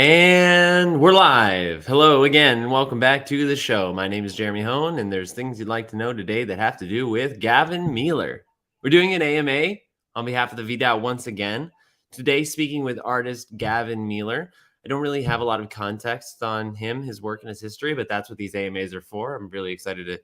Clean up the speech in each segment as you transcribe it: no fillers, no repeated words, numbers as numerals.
And we're live. Hello again, and welcome back to the show. My name is Jeremy Hone, and there's things you'd like to know today that have to do with Gavin Meeler. We're doing an AMA on behalf of the VeeDao once again. Today, speaking with artist Gavin Meeler. I don't really have a lot of context on him, his work, and his history, but that's what these AMAs are for. I'm really excited to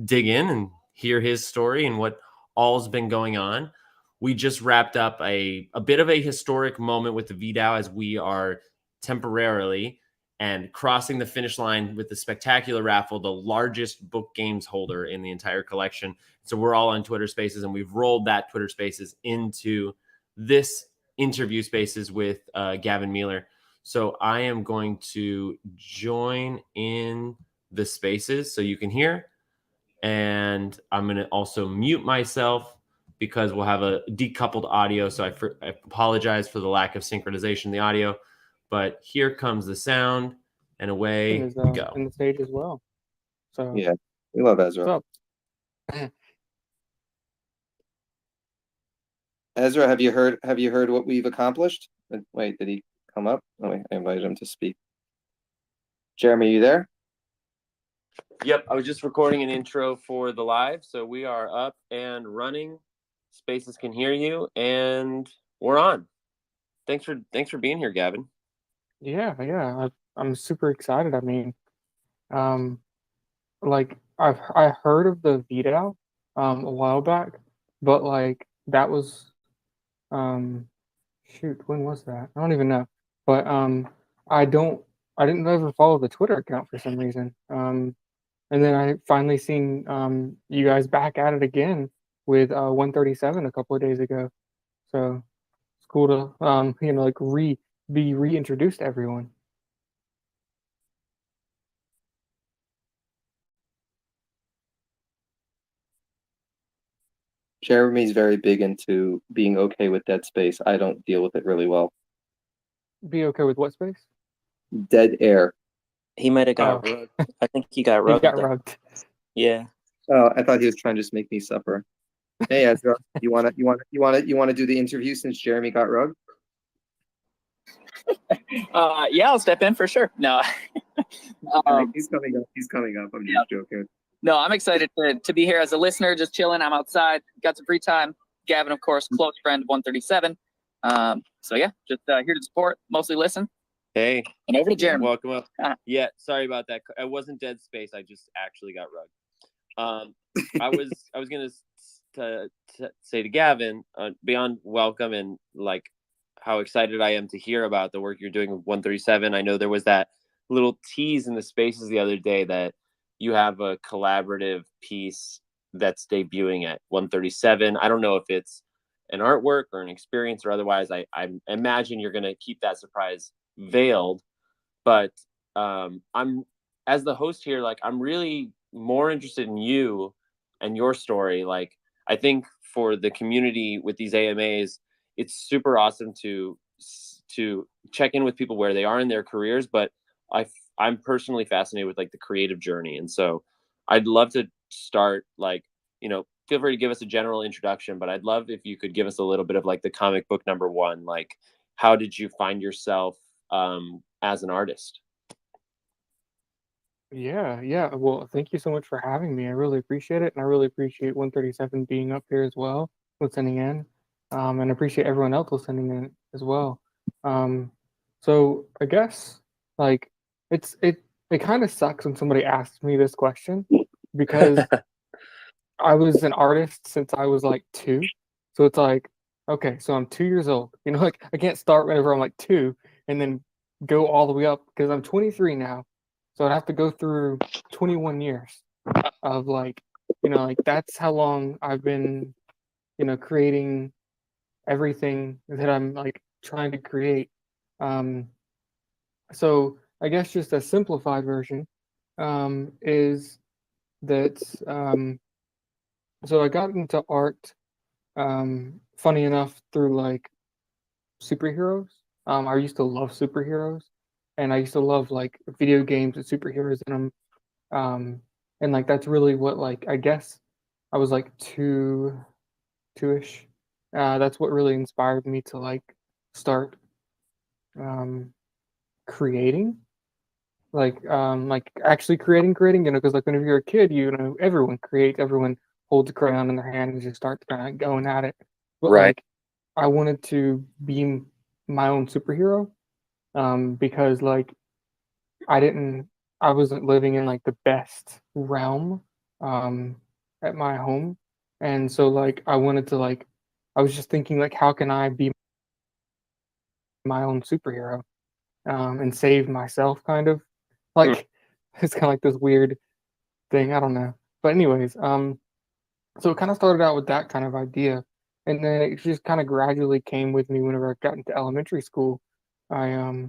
dig in and hear his story and what all's been going on. We just wrapped up a bit of a historic moment with the VeeDao as we are temporarily and crossing the finish line with the spectacular raffle, the largest book games holder in the entire collection. So we're all on Twitter Spaces, and we've rolled that Twitter Spaces into this interview Spaces with Gavin Meeler. So I am going to join in the Spaces so you can hear, and I'm going to also mute myself because we'll have a decoupled audio. So I apologize for the lack of synchronization in the audio. But here comes the sound, and away we go. In the stage as well. So yeah, we love Ezra. Ezra, have you heard what we've accomplished? Wait, did he come up? Oh, wait, I invited him to speak. Jeremy, you there? Yep, I was just recording an intro for the live, so we are up and running. Spaces can hear you, and we're on. Thanks for being here, Gavin. Yeah, I'm super excited. I mean, like I heard of the VeeDao a while back, but like that was shoot, when was that? I don't even know. But I didn't ever follow the Twitter account for some reason. And then I finally seen you guys back at it again with 137 a couple of days ago. So it's cool to like be reintroduced to everyone. Jeremy's very big into being okay with dead space. I don't deal with it really well. Be okay with what space? Dead air. He might have got rugged. I think he got rugged. He got rugged. Yeah. Oh, I thought he was trying to just make me suffer. Hey Ezra, you wanna do the interview since Jeremy got rugged? Yeah, I'll step in for sure. No. He's coming up. I'm just joking. No, I'm excited to be here as a listener, just chilling. I'm outside, got some free time. Gavin, of course, close friend of 137. So yeah, just here to support, mostly listen. Hey, and over to Jeremy. Welcome up. Yeah, sorry about that. I wasn't dead space. I just actually got rugged. I was gonna say to Gavin, beyond welcome and like how excited I am to hear about the work you're doing with 137. I know there was that little tease in the Spaces the other day that you have a collaborative piece that's debuting at 137. I don't know if it's an artwork or an experience or otherwise. I imagine you're going to keep that surprise veiled. But I'm, as the host here, like I'm really more interested in you and your story. Like I think for the community with these AMAs, it's super awesome to check in with people where they are in their careers, but I'm personally fascinated with like the creative journey. And so I'd love to start like, feel free to give us a general introduction, but I'd love if you could give us a little bit of like the comic book number one, like how did you find yourself as an artist? Yeah. Well, thank you so much for having me. I really appreciate it. And I really appreciate 137 being up here as well, listening in. And appreciate everyone else listening in as well. So I guess like it kind of sucks when somebody asks me this question because I was an artist since I was like 2. So it's like, okay, so I'm 2 years old. Like I can't start whenever I'm like 2 and then go all the way up because I'm 23 now. So I'd have to go through 21 years of like, like that's how long I've been, creating everything that I'm like trying to create. So I guess just a simplified version is that so I got into art funny enough through like superheroes. I used to love superheroes and I used to love like video games with superheroes in them. And like that's really what like I guess I was like two-ish. That's what really inspired me to like start creating, like actually creating, because like whenever you're a kid, everyone creates, everyone holds a crayon in their hand and just starts kind of going at it. But Right. like I wanted to be my own superhero, because like I wasn't living in like the best realm at my home, and so like I wanted to like I was just thinking like how can I be my own superhero, and save myself, kind of like it's kind of like this weird thing, I don't know. But anyways, so it kind of started out with that kind of idea, and then it just kind of gradually came with me whenever I got into elementary school. I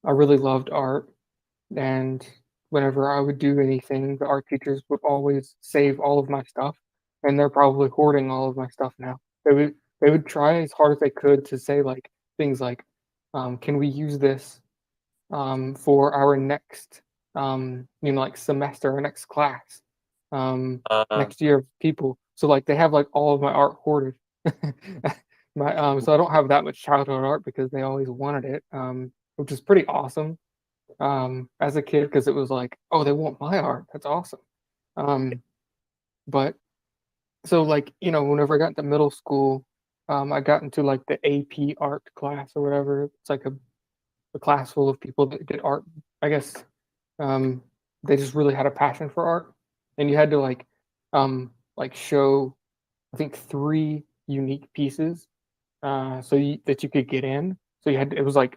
really loved art, and whenever I would do anything, the art teachers would always save all of my stuff, and they're probably hoarding all of my stuff now. They would try as hard as they could to say like things like, "Can we use this for our next like semester or next class, next year of people?" So like they have like all of my art hoarded. So I don't have that much childhood art because they always wanted it, which is pretty awesome as a kid, because it was like, oh, they want my art. That's awesome. But so like, whenever I got into middle school, I got into like the AP art class or whatever. It's like a class full of people that did art. I guess they just really had a passion for art, and you had to like show, I think, three unique pieces, that you could get in. So it was like,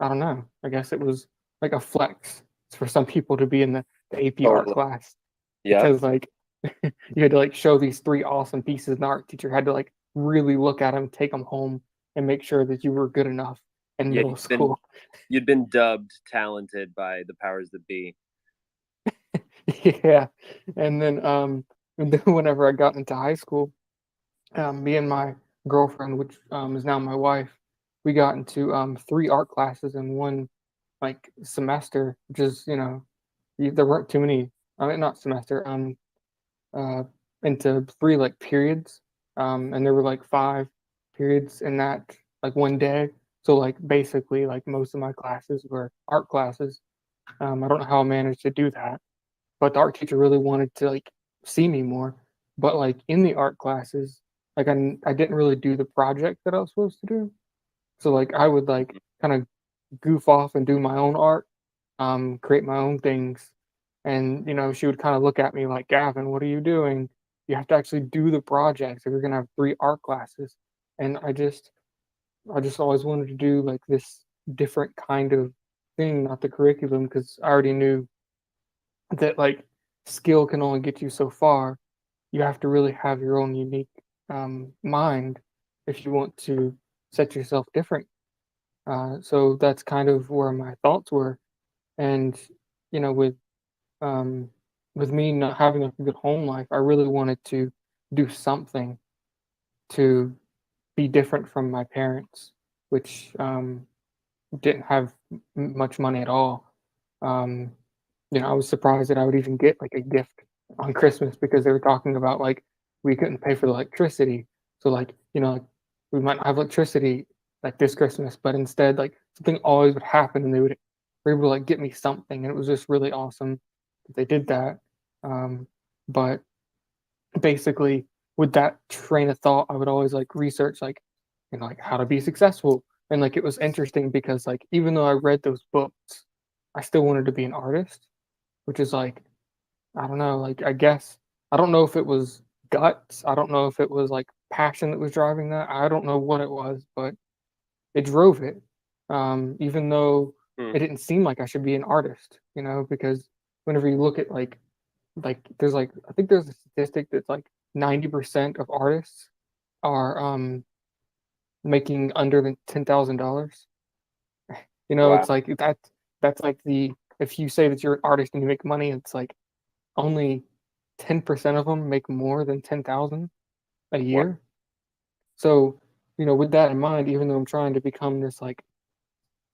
I don't know. I guess it was like a flex for some people to be in the AP art Totally. class, Yeah. because like you had to like show these three awesome pieces, and the art teacher had to like really look at them, take them home, and make sure that you were good enough in Yeah, middle school. you'd been dubbed talented by the powers that be. Yeah, and then whenever I got into high school, me and my girlfriend, which is now my wife, we got into three art classes in one like semester, which is there weren't too many. I mean, not semester. Uh, into three like periods, and there were like five periods in that like one day. So like basically, like most of my classes were art classes. I don't know how I managed to do that, but the art teacher really wanted to like see me more. But like in the art classes, like I didn't really do the project that I was supposed to do. So like I would like kind of goof off and do my own art, create my own things. And she would kind of look at me like, Gavin, what are you doing? You have to actually do the projects if you're gonna have three art classes. And I just always wanted to do like this different kind of thing, not the curriculum, because I already knew that like skill can only get you so far. You have to really have your own unique mind if you want to set yourself different. So that's kind of where my thoughts were. And you know, um, with me not having a good home life, I really wanted to do something to be different from my parents, which didn't have much money at all. Um, I was surprised that I would even get like a gift on Christmas, because they were talking about like we couldn't pay for the electricity. So like, like we might not have electricity like this Christmas, but instead like something always would happen, and they were able to like get me something, and it was just really awesome that they did that. But basically with that train of thought, I would always like research like like how to be successful. And like it was interesting because like even though I read those books, I still wanted to be an artist, which is like, I don't know, like I guess I don't know if it was guts. I don't know if it was like passion that was driving that. I don't know what it was, but it drove it. Even though Hmm. it didn't seem like I should be an artist, because whenever you look at like there's like I think there's a statistic that's like 90% of artists are making under than $10,000. Wow. It's like that's like the if you say that you're an artist and you make money, it's like only 10% of them make more than 10,000 a Wow. year. So, with that in mind, even though I'm trying to become this like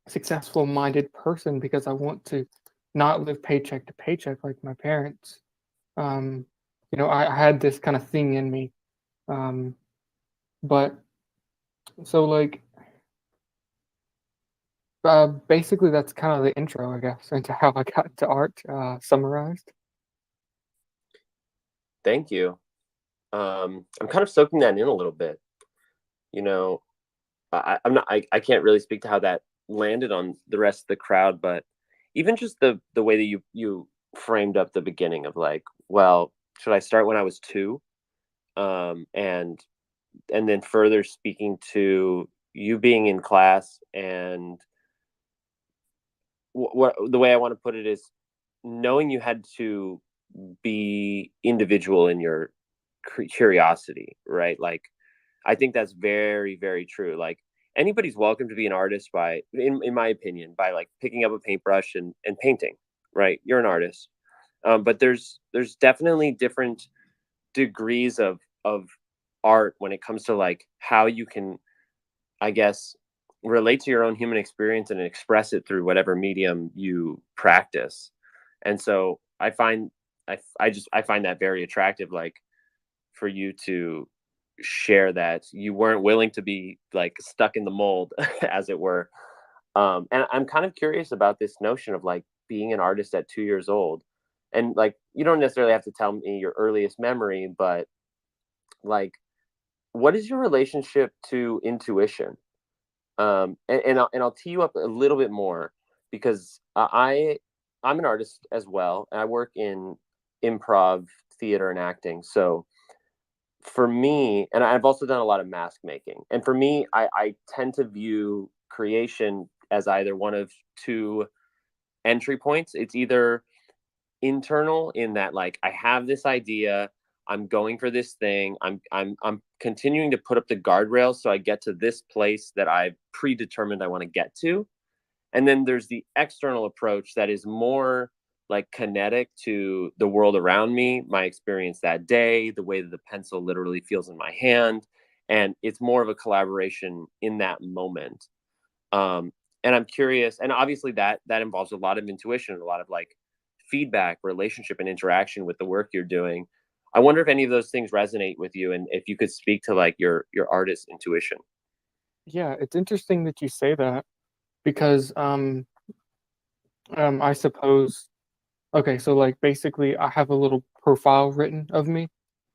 successful minded person because I want to not live paycheck to paycheck like my parents, um, I had this kind of thing in me. But so like Basically, that's kind of the intro, I guess, into how I got into art, summarized. Thank you. I'm kind of soaking that in a little bit. You know, I'm not. I can't really speak to how that landed on the rest of the crowd, but even just the way that you framed up the beginning of like, well, should I start when I was 2? And then further speaking to you being in class and what the way I want to put it is knowing you had to be individual in your curiosity, right? Like, I think that's very, very true. Like, anybody's welcome to be an artist by, in my opinion, by like picking up a paintbrush and painting, right? You're an artist. But there's definitely different degrees of art when it comes to like how you can, I guess, relate to your own human experience and express it through whatever medium you practice. And so I find that very attractive, like for you to share that you weren't willing to be like stuck in the mold, as it were. And I'm kind of curious about this notion of like being an artist at 2 years old. And like, you don't necessarily have to tell me your earliest memory, but like, what is your relationship to intuition? And I'll tee you up a little bit more because I'm an artist as well, and I work in improv, theater, and acting. So for me, and I've also done a lot of mask making, and for me, I tend to view creation as either one of two entry points. It's either internal in that like I have this idea, I'm going for this thing, I'm continuing to put up the guardrails so I get to this place that I've predetermined I want to get to. And then there's the external approach that is more like kinetic to the world around me, my experience that day, the way that the pencil literally feels in my hand, and it's more of a collaboration in that moment. um, and I'm curious, and obviously that involves a lot of intuition, a lot of like feedback, relationship, and interaction with the work you're doing. I wonder if any of those things resonate with you, and if you could speak to like your artist intuition. Yeah, it's interesting that you say that because I suppose okay, so like basically I have a little profile written of me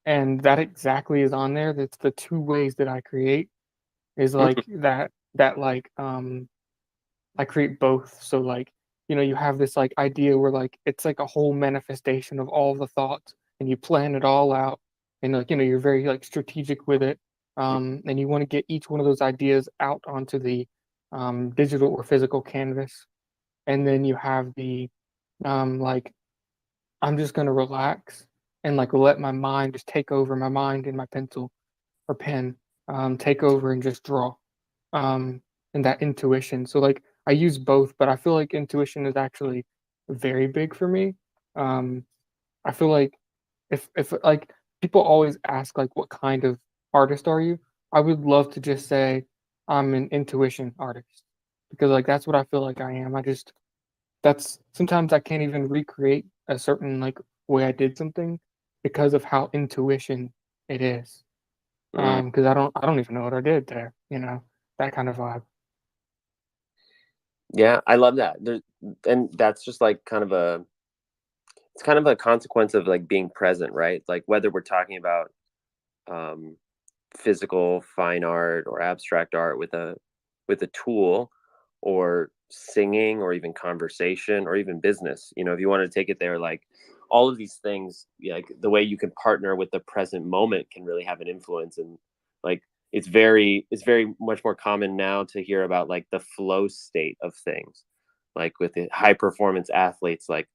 and that exactly is on there. That's the two ways that I create is like that like I create both. So like, you have this like idea where like it's like a whole manifestation of all the thoughts and you plan it all out and like, you're very like strategic with it. And you want to get each one of those ideas out onto the digital or physical canvas. And then you have the like I'm just gonna relax and like let my mind just take over my mind and my pencil or pen, take over and just draw. Um, and that intuition. So like I use both, but I feel like intuition is actually very big for me. Um, I feel like if like people always ask like what kind of artist are you? I would love to just say I'm an intuition artist because like that's what I feel like I am. I just that's sometimes I can't even recreate a certain like way I did something because of how intuition it is. Mm. Because I don't even know what I did there, that kind of vibe. Yeah, I love that. And that's just like it's kind of a consequence of like being present, right? Like whether we're talking about um, physical fine art or abstract art with a tool, or singing, or even conversation, or even business. If you want to take it there, like all of these things, yeah, like the way you can partner with the present moment can really have an influence. And like it's very much more common now to hear about like the flow state of things, like with the high performance athletes, like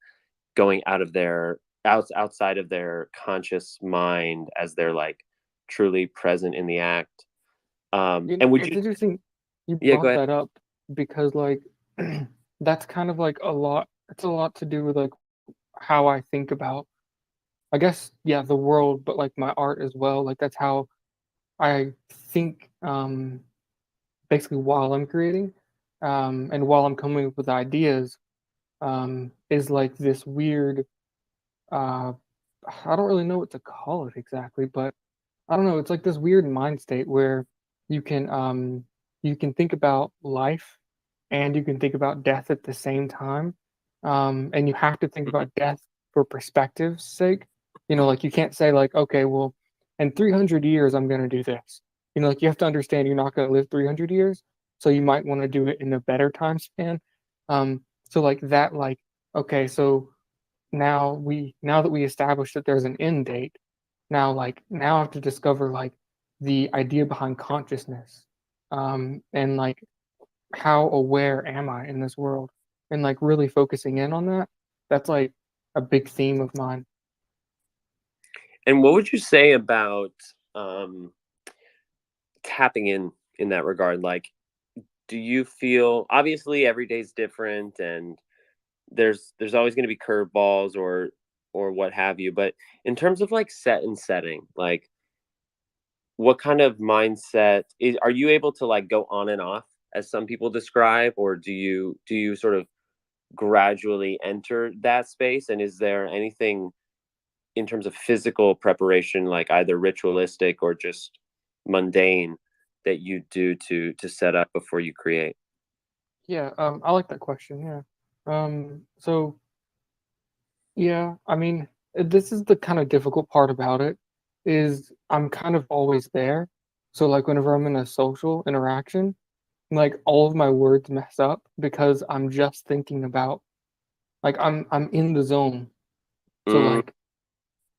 going outside of their conscious mind as they're like truly present in the act. And would It's you? interesting you Yeah, go brought ahead. that up because like that's kind of like a lot. It's a lot to do with like how I think about, I guess, yeah, the world, but like my art as well. Like that's how I think. Basically, while I'm creating, and while I'm coming up with ideas, is like this weird. Uh, I don't really know what to call it exactly, but I don't know. It's like this weird mind state where you can um, you can think about life and you can think about death at the same time. And you have to think about death for perspective's sake. Like you can't say like, okay, well, in 300 years I'm going to do this. Like you have to understand you're not going to live 300 years, so you might want to do it in a better time span. So like that, like, okay, so now that we established that there's an end date, now I have to discover like the idea behind consciousness, and like how aware am I in this world, and like really focusing in on that. That's like a big theme of mine. And what would you say about tapping in that regard? Like, do you feel, obviously every day's different and there's always going to be curveballs or what have you, but in terms of like setting, like what kind of mindset are you able to like go on and off as some people describe, or do you sort of gradually enter that space? And is there anything in terms of physical preparation, like either ritualistic or just mundane, that you do to set up before you create? Yeah, I like that question. Yeah. So yeah, I mean, this is the kind of difficult part about it, is I'm kind of always there. So like whenever I'm in a social interaction, like all of my words mess up because I'm just thinking about, like, I'm in the zone. So Mm, like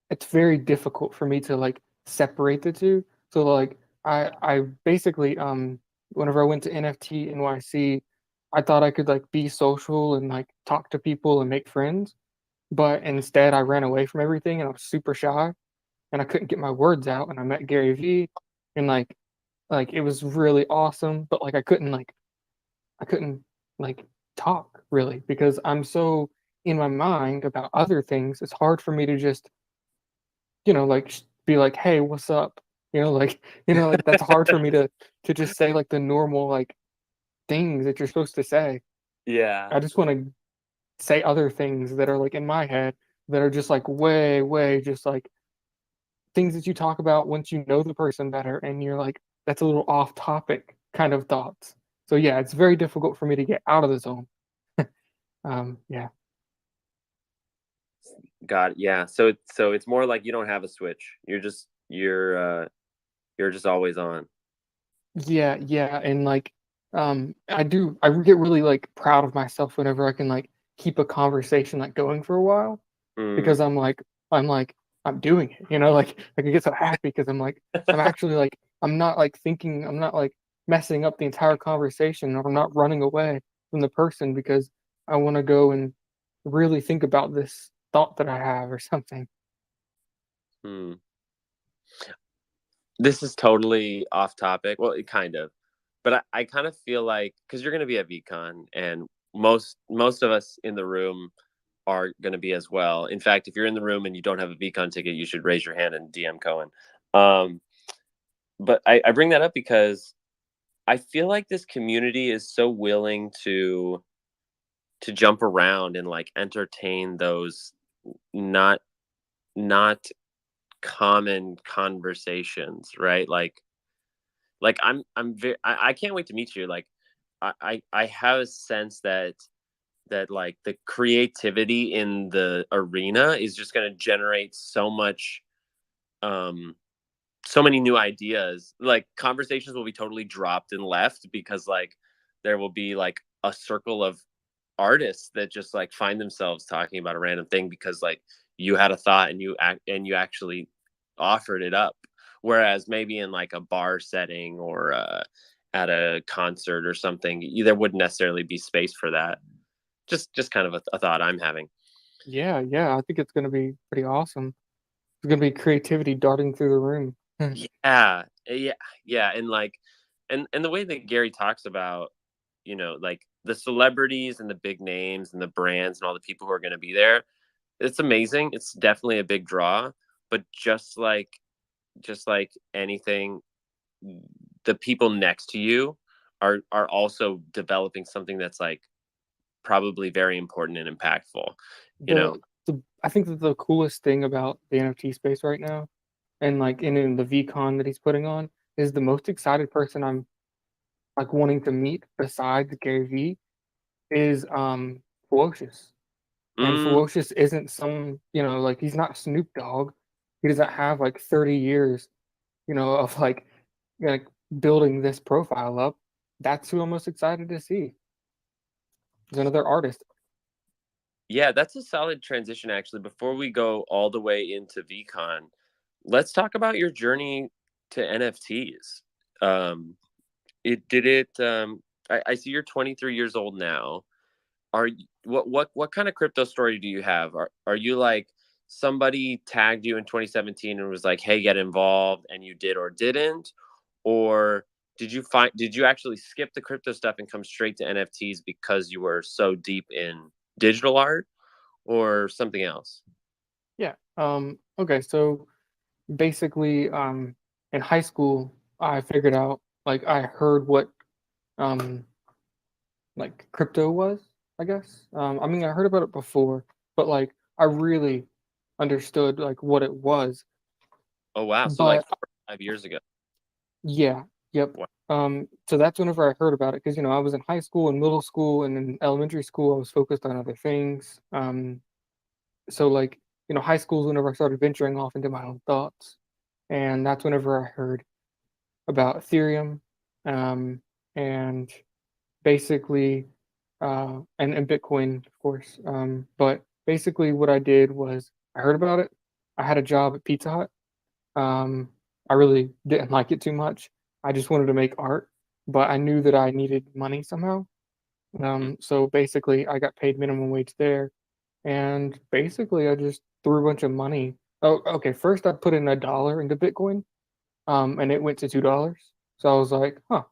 it's very difficult for me to like separate the two. So like I basically, whenever I went to NFT NYC, I thought I could like be social and like talk to people and make friends, but instead I ran away from everything and I was super shy and I couldn't get my words out, and I met Gary Vee, and like it was really awesome, but like I couldn't like talk really because I'm so in my mind about other things. It's hard for me to just, like be like, "Hey, what's up?" Like that's hard for me to just say like the normal like things that you're supposed to say. yeah. I just want to say other things that are like in my head that are just like way, way just like things that you talk about once you know the person better, and you're like, that's a little off topic kind of thoughts. So yeah, it's very difficult for me to get out of the zone. Yeah. Got it. Yeah. So it's more like you don't have a switch. You're just always on. Yeah, yeah, and like, I get really like proud of myself whenever I can like keep a conversation like going for a while, Mm. because I'm like I'm doing it, like I can get so happy because I'm like I'm actually like I'm not like thinking, I'm not like messing up the entire conversation, or I'm not running away from the person because I want to go and really think about this thought that I have or something. Hmm. This is totally off topic. Well, it kind of, but I kind of feel like, because you're going to be at VCon, and most of us in the room are going to be as well. In fact, if you're in the room and you don't have a VCon ticket, you should raise your hand and DM Cohen. Um, but I bring that up because I feel like this community is so willing to jump around and like entertain those not not common conversations, right? Like I can't wait to meet you. Like I have a sense that like the creativity in the arena is just going to generate um so many new ideas. Like conversations will be totally dropped and left because like there will be like a circle of artists that just like find themselves talking about a random thing because like you had a thought and you actually offered it up, whereas maybe in like a bar setting or at a concert or something, there wouldn't necessarily be space for that. Just kind of a thought I'm having. Yeah, yeah, I think it's gonna be pretty awesome. It's gonna be creativity darting through the room. Yeah, yeah, and like and the way that Gary talks about, like the celebrities and the big names and the brands and all the people who are going to be there, it's amazing. It's definitely a big draw, but just like anything, the people next to you are also developing something that's like probably very important and impactful, you know. The I think that the coolest thing about the NFT space right now, and like in the VCon that he's putting on, is the most excited person like wanting to meet besides Gary Vee is Ferocious. And Mm, Ferocious isn't some, like he's not Snoop Dogg. He doesn't have like 30 years, of like building this profile up. That's who I'm most excited to see. He's another artist. yeah, that's a solid transition, actually. Before we go all the way into VCon, let's talk about your journey to NFTs. I see you're 23 years old now. What kind of crypto story do you have? Are you like somebody tagged you in 2017 and was like, "Hey, get involved," and you did or didn't? Or did you actually skip the crypto stuff and come straight to NFTs because you were so deep in digital art, or something else? Yeah. Okay, so basically in high school I figured out, like I heard what um like crypto was, I guess. I mean, I heard about it before, but like I really understood like what it was. Oh wow, so like But 5 years ago. yeah, yep. Wow. So that's whenever I heard about it, because I was in high school and middle school and in elementary school I was focused on other things. So like, high school is whenever I started venturing off into my own thoughts. And that's whenever I heard about Ethereum, and basically, and Bitcoin, of course. But basically, what I did was I heard about it. I had a job at Pizza Hut. Um, I really didn't like it too much. I just wanted to make art, but I knew that I needed money somehow. So basically, I got paid minimum wage there, and basically, I just threw a bunch of money. Oh, okay. First, I put in $1 into Bitcoin, and it went to $2. So I was like, huh.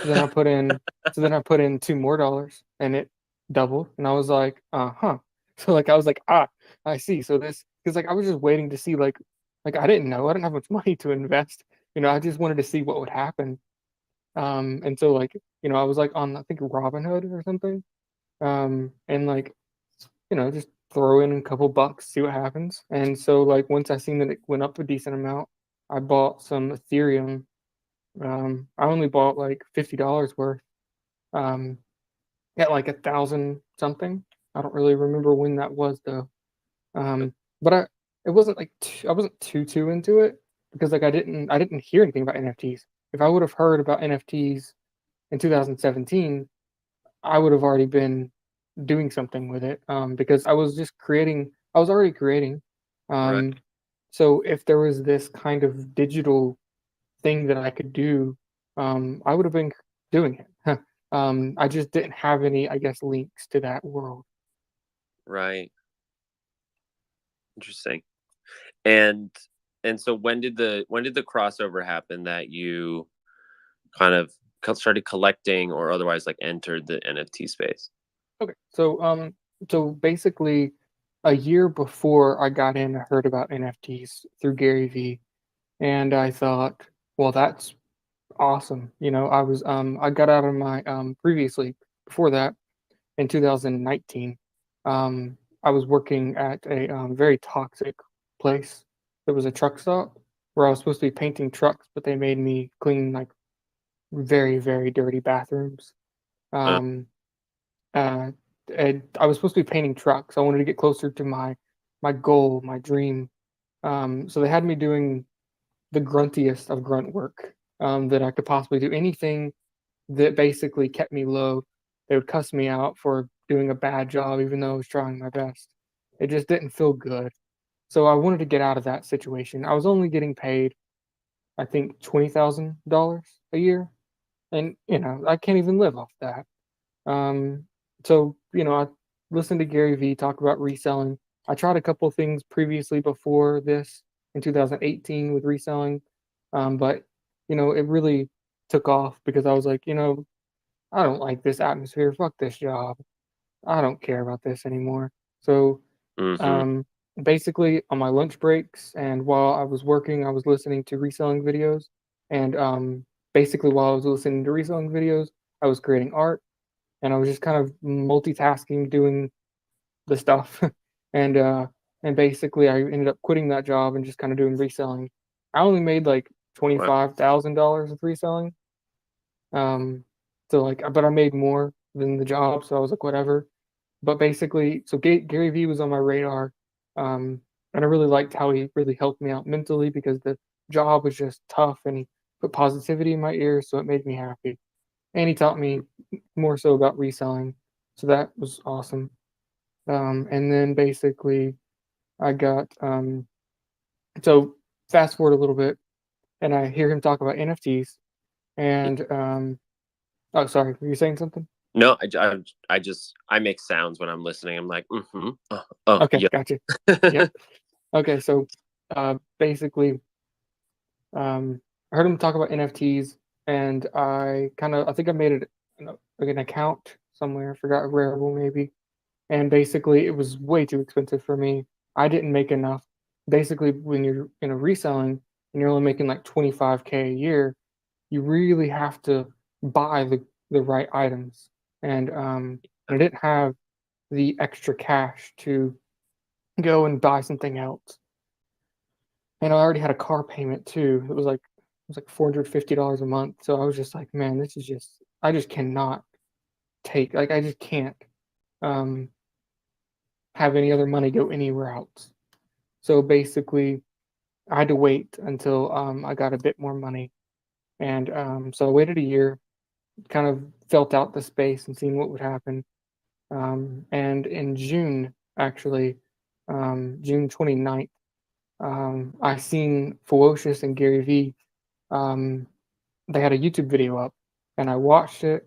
So then I put in $2 more and it doubled. And I was like, huh. So like I was like, I see. So this, because like I was just waiting to see like I didn't know. I didn't have much money to invest. I just wanted to see what would happen. And so like, I was like on I think Robinhood or something. And like, just throw in a couple bucks, see what happens. And so like once I seen that it went up a decent amount, I bought some Ethereum. I only bought like $50 worth, um, at like 1,000 something. I don't really remember when that was though. But it wasn't like I wasn't too into it because like I didn't hear anything about NFTs. If I would have heard about NFTs in 2017, I would have already been doing something with it. Because I was just creating. I was already creating. Right. Um, so if there was this kind of digital thing that I could do, I would have been doing it. I just didn't have any, I guess, links to that world. Right. Interesting. And so when did the crossover happen that you kind of started collecting or otherwise like entered the NFT space? Okay, so basically, a year before I got in, I heard about NFTs through Gary Vee, and I thought, well, that's awesome. I got out of my previously before that in 2019. I was working at a very toxic place. It was a truck stop where I was supposed to be painting trucks, but they made me clean like very, very dirty bathrooms. Uh, Um, uh, and I was supposed to be painting trucks. I wanted to get closer to my goal, my dream. So they had me doing the gruntiest of grunt work, that I could possibly do. Anything that basically kept me low. They would cuss me out for doing a bad job, even though I was trying my best. It just didn't feel good. So I wanted to get out of that situation. I was only getting paid, I think, $20,000 a year, and I can't even live off that. Um, so I listened to Gary Vee talk about reselling. I tried a couple things previously before this in 2018 with reselling, but it really took off because I was like, I don't like this atmosphere. Fuck this job. I don't care about this anymore. So, mhm. um, basically, on my lunch breaks and while I was working, I was listening to reselling videos. And basically, while I was listening to reselling videos, I was creating art and I was just kind of multitasking, doing the stuff. and and basically, I ended up quitting that job and just kind of doing reselling. I only made like Wow. $25,000 with reselling. So like, but I made more than the job, so I was like, whatever. But basically, so Gary Vee was on my radar, and I really liked how he really helped me out mentally because the job was just tough, and he put positivity in my ears, so it made me happy. And he taught me more so about reselling, so that was awesome. And then basically, I got so fast forward a little bit, and I hear him talk about NFTs, and oh, sorry, were you saying something? No, I make sounds when I'm listening. I'm like, oh, Okay, yeah. gotcha. Yep. Okay, so basically, I heard him talk about NFTs, and I think I made it like an account somewhere. I forgot, Rarible maybe. And basically, it was way too expensive for me. I didn't make enough. Basically, when you're reselling and you're only making like 25K a year, you really have to buy the right items. And I didn't have the extra cash to go and buy something else. And I already had a car payment too. It was like $450 a month. So I was just like, man, this is just I just cannot take I just can't um have any other money go anywhere else. So basically I had to wait until I got a bit more money. And so I waited a year, kind of felt out the space and seeing what would happen. And in June, actually, June 29th, I seen Ferocious and Gary Vee. They had a YouTube video up, and I watched it.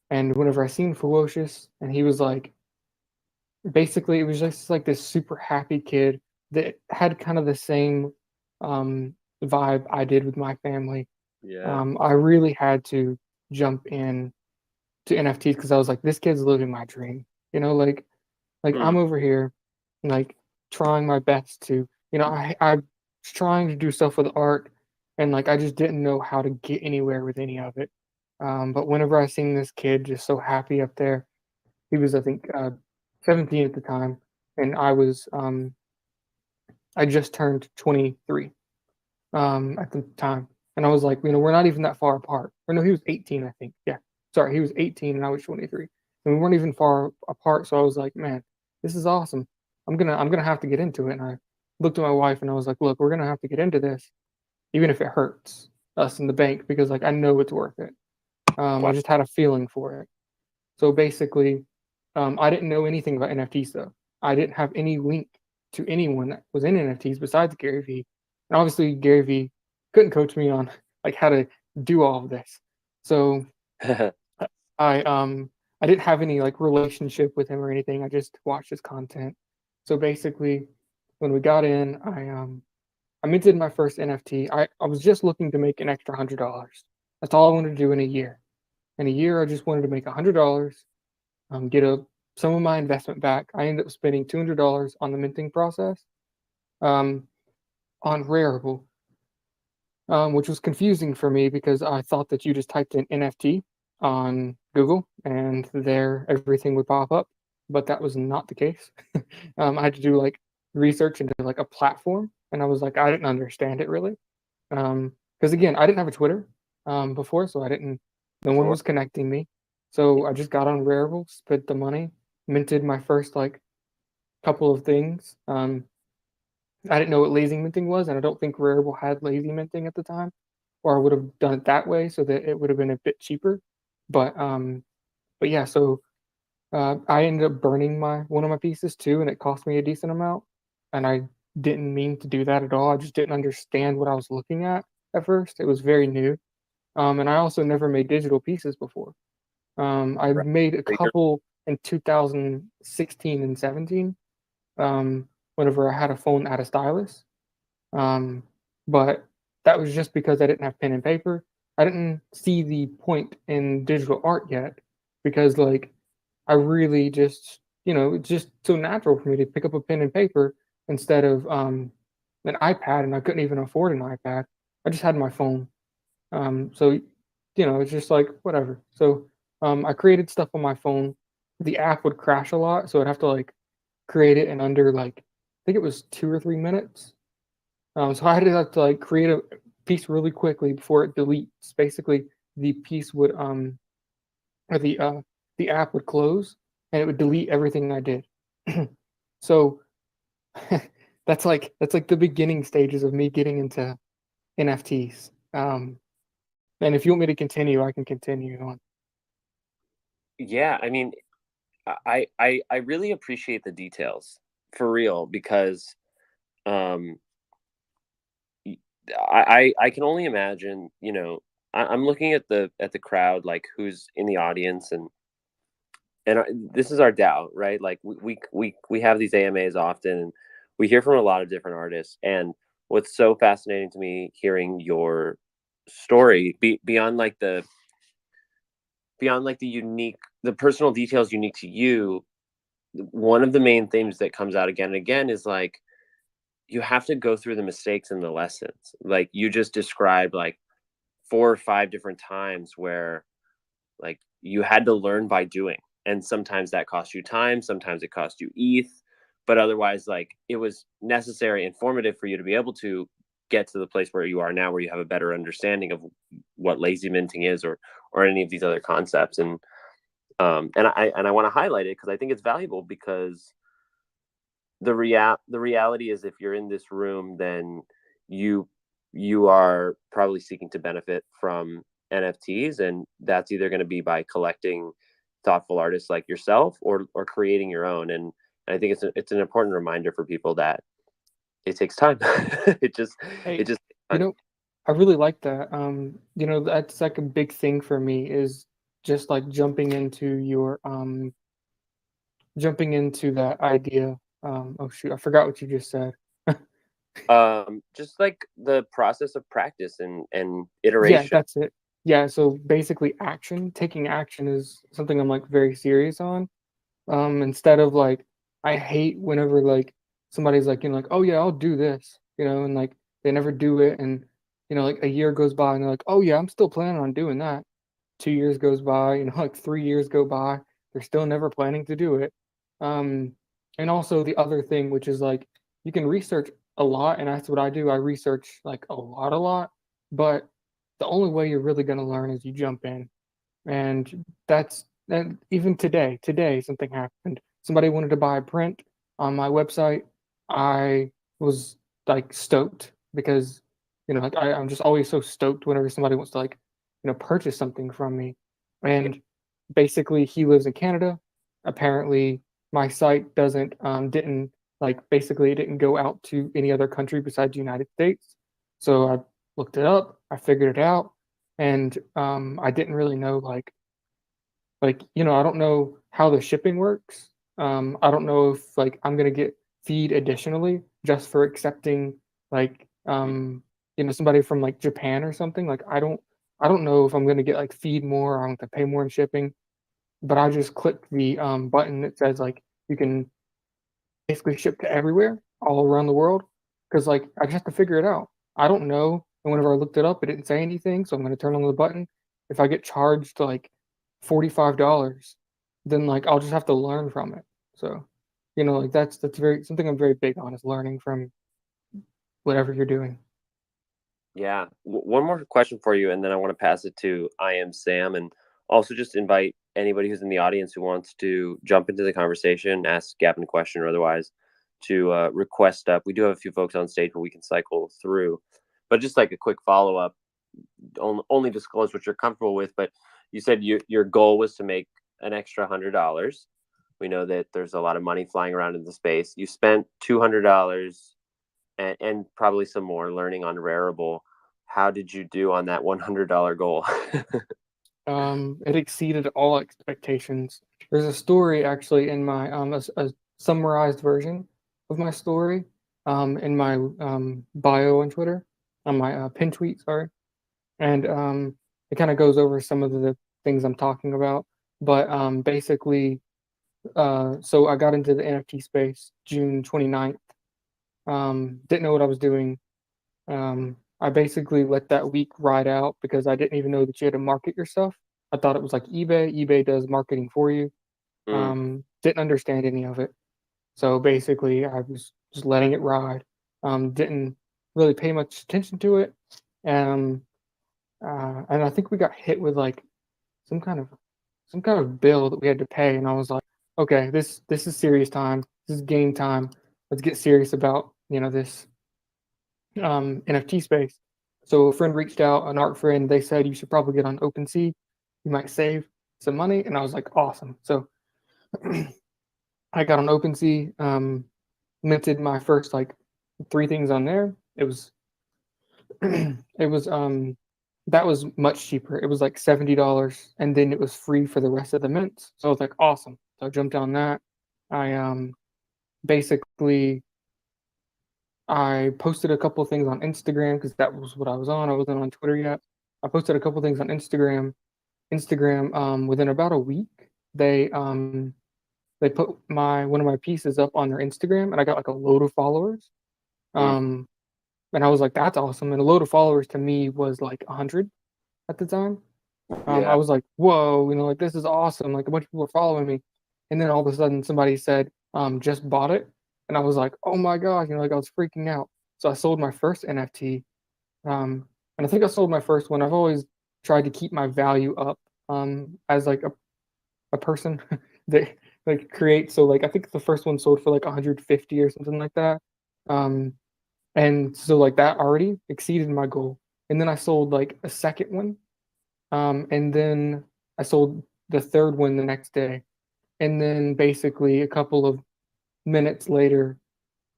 And whenever I seen Ferocious, and he was like, basically, it was just like this super happy kid that had kind of the same vibe I did with my family. Yeah. I really had to jump in to NFTs because I was like, this kid's living my dream. Like I'm over here, like trying my best to, I was trying to do stuff with art, and like I just didn't know how to get anywhere with any of it. But whenever I seen this kid just so happy up there, he was I think 17 at the time, and I just turned 23 at the time, and I was like, we're not even that far apart. Or no, he was 18, I think. Yeah, sorry, he was 18 and I was 23, and we weren't even far apart. So I was like, man, this is awesome. I'm gonna have to get into it. And I looked at my wife and I was like, look, we're gonna have to get into this, even if it hurts us in the bank, because like I know it's worth it. I just had a feeling for it. So basically, I didn't know anything about NFTs though. I didn't have any link to anyone that was in NFTs besides Gary Vee. And obviously Gary Vee couldn't coach me on like how to do all of this. So I didn't have any like relationship with him or anything. I just watched his content. So basically when we got in, I minted my first NFT. I was just looking to make an extra $100. That's all I wanted to do in a year. In a year, I just wanted to make $100, get some of my investment back. I ended up spending $200 on the minting process, on Rarible, which was confusing for me because I thought that you just typed in NFT on Google and there everything would pop up, but that was not the case. I had to do like research into like a platform, and I was like, I didn't understand it really, because again, I didn't have a Twitter before, so no one was connecting me. So I just got on Rarible, spent the money, minted my first like couple of things. I didn't know what lazy minting was, and I don't think Rarible had lazy minting at the time, or I would have done it that way so that it would have been a bit cheaper. But yeah, so I ended up burning one of my pieces too, and it cost me a decent amount. And I didn't mean to do that at all. I just didn't understand what I was looking at first. It was very new. And I also never made digital pieces before. I made a couple in 2016 and 17, whenever I had a phone at a stylus. But that was just because I didn't have pen and paper. I didn't see the point in digital art yet because like I really just, it's just so natural for me to pick up a pen and paper instead of an iPad, and I couldn't even afford an iPad. I just had my phone. So it's just like whatever. So I created stuff on my phone. The app would crash a lot, so I'd have to like create it in under like I think it was 2 or 3 minutes. So I had to have to like create a piece really quickly before it deletes. Basically, the piece would or the app would close and it would delete everything I did. So that's like the beginning stages of me getting into NFTs. And if you want me to continue, I can continue on. Yeah, I mean, I really appreciate the details for real because um I can only imagine, you know, I'm looking at the crowd, like who's in the audience, and this is our DAO, right? Like we have these AMAs often, and we hear from a lot of different artists. And what's so fascinating to me, hearing your story, beyond like the unique, the personal details unique to you, one of the main themes that comes out again and again is like you have to go through the mistakes and the lessons. Like you just described, like 4 or 5 different times where like you had to learn by doing, and sometimes that cost you time, sometimes it cost you ETH, but otherwise like it was necessary, informative for you to be able to get to the place where you are now, where you have a better understanding of what lazy minting is, or any of these other concepts. And I want to highlight it because I think it's valuable, because the reality is, if you're in this room, then you are probably seeking to benefit from NFTs, and that's either going to be by collecting thoughtful artists like yourself, or creating your own. And I think it's an important reminder for people that it takes time. it just Hey, it just you know, I really like that. You know, that's like a big thing for me, is just like jumping into that idea. Oh shoot, I forgot what you just said. just like the process of practice and Yeah, iteration. that's it. Yeah, so basically taking action is something I'm like very serious on. Instead of like, I hate whenever like somebody's like, you know, like, oh yeah, I'll do this, you know, and like they never do it. And, you know, like a year goes by and they're like, oh yeah, I'm still planning on doing that. 2 years goes by, you know, like 3 years go by, they're still never planning to do it. Um, and also the other thing, which is like, you can research a lot, and that's what I do. I research like a lot, but the only way you're really going to learn is you jump in. And and even today something happened. Somebody wanted to buy a print on my website. I was like stoked because, you know, like I'm just always so stoked whenever somebody wants to like, you know, purchase something from me. And basically he lives in Canada. Apparently my site didn't like, basically it didn't go out to any other country besides the United States. So I looked it up, I figured it out, and I didn't really know like, you know, I don't know how the shipping works. I don't know if like I'm gonna get feed additionally just for accepting like you know, somebody from like Japan or something. Like I don't know if I'm gonna get like feed more, or I have to pay more in shipping. But I just clicked the button that says like you can basically ship to everywhere, all around the world. Because like I just have to figure it out. I don't know. And whenever I looked it up, it didn't say anything. So I'm gonna turn on the button. If I get charged like $45, then like I'll just have to learn from it. So, you know, like that's very something I'm very big on, is learning from whatever you're doing. Yeah. One more question for you, and then I want to pass it to I Am Sam, and also just invite anybody who's in the audience who wants to jump into the conversation, ask Gavin a question or otherwise, to request up. We do have a few folks on stage where we can cycle through, but just like a quick follow up, only disclose what you're comfortable with. But you said your goal was to make an extra $100. We know that there's a lot of money flying around in the space. You spent $200 and probably some more learning on Rarible. How did you do on that $100 goal? It exceeded all expectations. There's a story actually in my a summarized version of my story in my bio on Twitter, on my pin tweet, sorry. And it kind of goes over some of the things I'm talking about. But basically, so I got into the NFT space June 29th. Didn't know what I was doing. I basically let that week ride out because I didn't even know that you had to market yourself. I thought it was like eBay. eBay does marketing for you. Didn't understand any of it. So basically, I was just letting it ride. Didn't really pay much attention to it. Um, and I think we got hit with like some kind of bill that we had to pay, and I was like, okay, this is serious time. This is game time. Let's get serious about this NFT space. So a friend reached out, an art friend. They said you should probably get on OpenSea. You might save some money, and I was like, awesome. So I got on OpenSea, minted my first like 3 things on there. It was it was that was much cheaper. It was like $70, and then it was free for the rest of the mints. So I was like, awesome. So I jumped on that. I basically I posted a couple of things on Instagram because that was what I was on. I wasn't on Twitter yet. I posted a couple of things on Instagram. Within about a week, they put one of my pieces up on their Instagram, and I got like a load of followers. Um, and I was like, that's awesome. And a load of followers to me was like 100 at the time. I was like, whoa, like this is awesome. Like a bunch of people are following me. And then all of a sudden somebody said, just bought it. And I was like, oh my gosh, like I was freaking out. So I sold my first NFT. And I think I sold my first one. I've always tried to keep my value up as like a person that like creates. So like I think the first one sold for like 150 or something like that. And so like that already exceeded my goal. And then I sold like a second one. And then I sold the third one the next day. And then basically a couple of minutes later,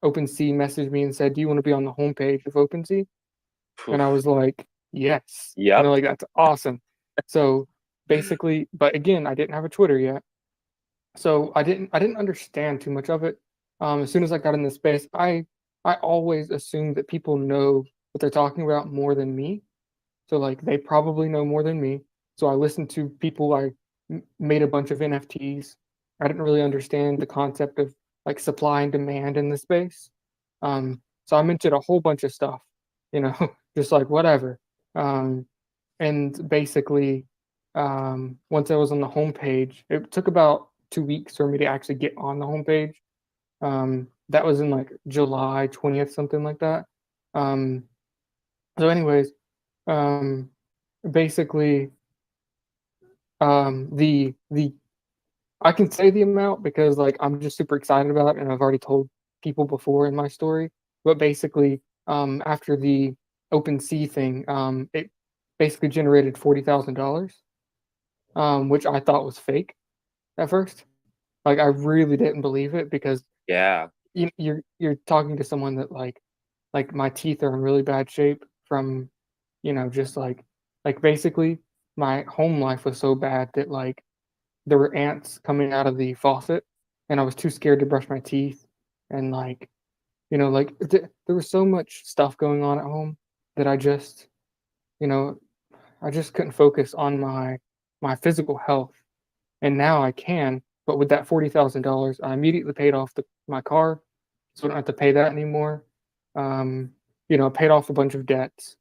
OpenSea messaged me and said, do you want to be on the homepage of OpenSea? And I was like, yes. Yep. Like that's awesome. So basically, but again, I didn't have a Twitter yet. So I didn't understand too much of it. As soon as I got in the space, I always assumed that people know what they're talking about more than me. So like they probably know more than me. So I listened to people. I made a bunch of NFTs. I didn't really understand the concept of like supply and demand in the space. So I minted a whole bunch of stuff, just like whatever. And basically, once I was on the homepage, it took about 2 weeks for me to actually get on the homepage. That was in like July 20th, something like that. So anyways, basically, the I can say the amount because like I'm just super excited about it, and I've already told people before in my story. But basically, after the OpenSea thing, it basically generated $40,000, which I thought was fake at first. Like I really didn't believe it because Yeah. you're talking to someone that like my teeth are in really bad shape from just like basically my home life was so bad that like there were ants coming out of the faucet and I was too scared to brush my teeth, and like there was so much stuff going on at home that you know I just couldn't focus on my physical health. And now I can, but with that $40,000, I immediately paid off my car, so I don't have to pay that anymore. Paid off a bunch of debts.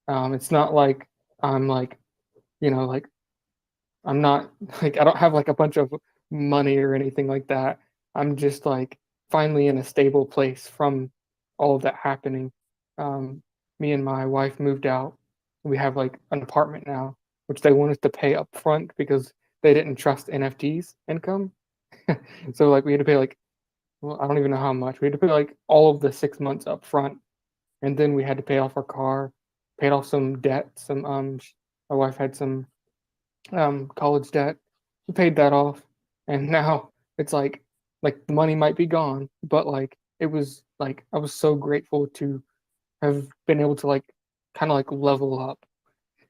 It's not like I'm like, like I'm not like I don't have like a bunch of money or anything like that. I'm just like finally in a stable place from all of that happening. Me and my wife moved out. We have like an apartment now, which they want us to pay up front because they didn't trust NFTs income. So like we had to pay like, well, I don't even know how much. We had to pay like all of the 6 months up front, and then we had to pay off our car, paid off some debt. My wife had some college debt. We paid that off, and now it's like the money might be gone, but like it was like I was so grateful to have been able to like kind of like level up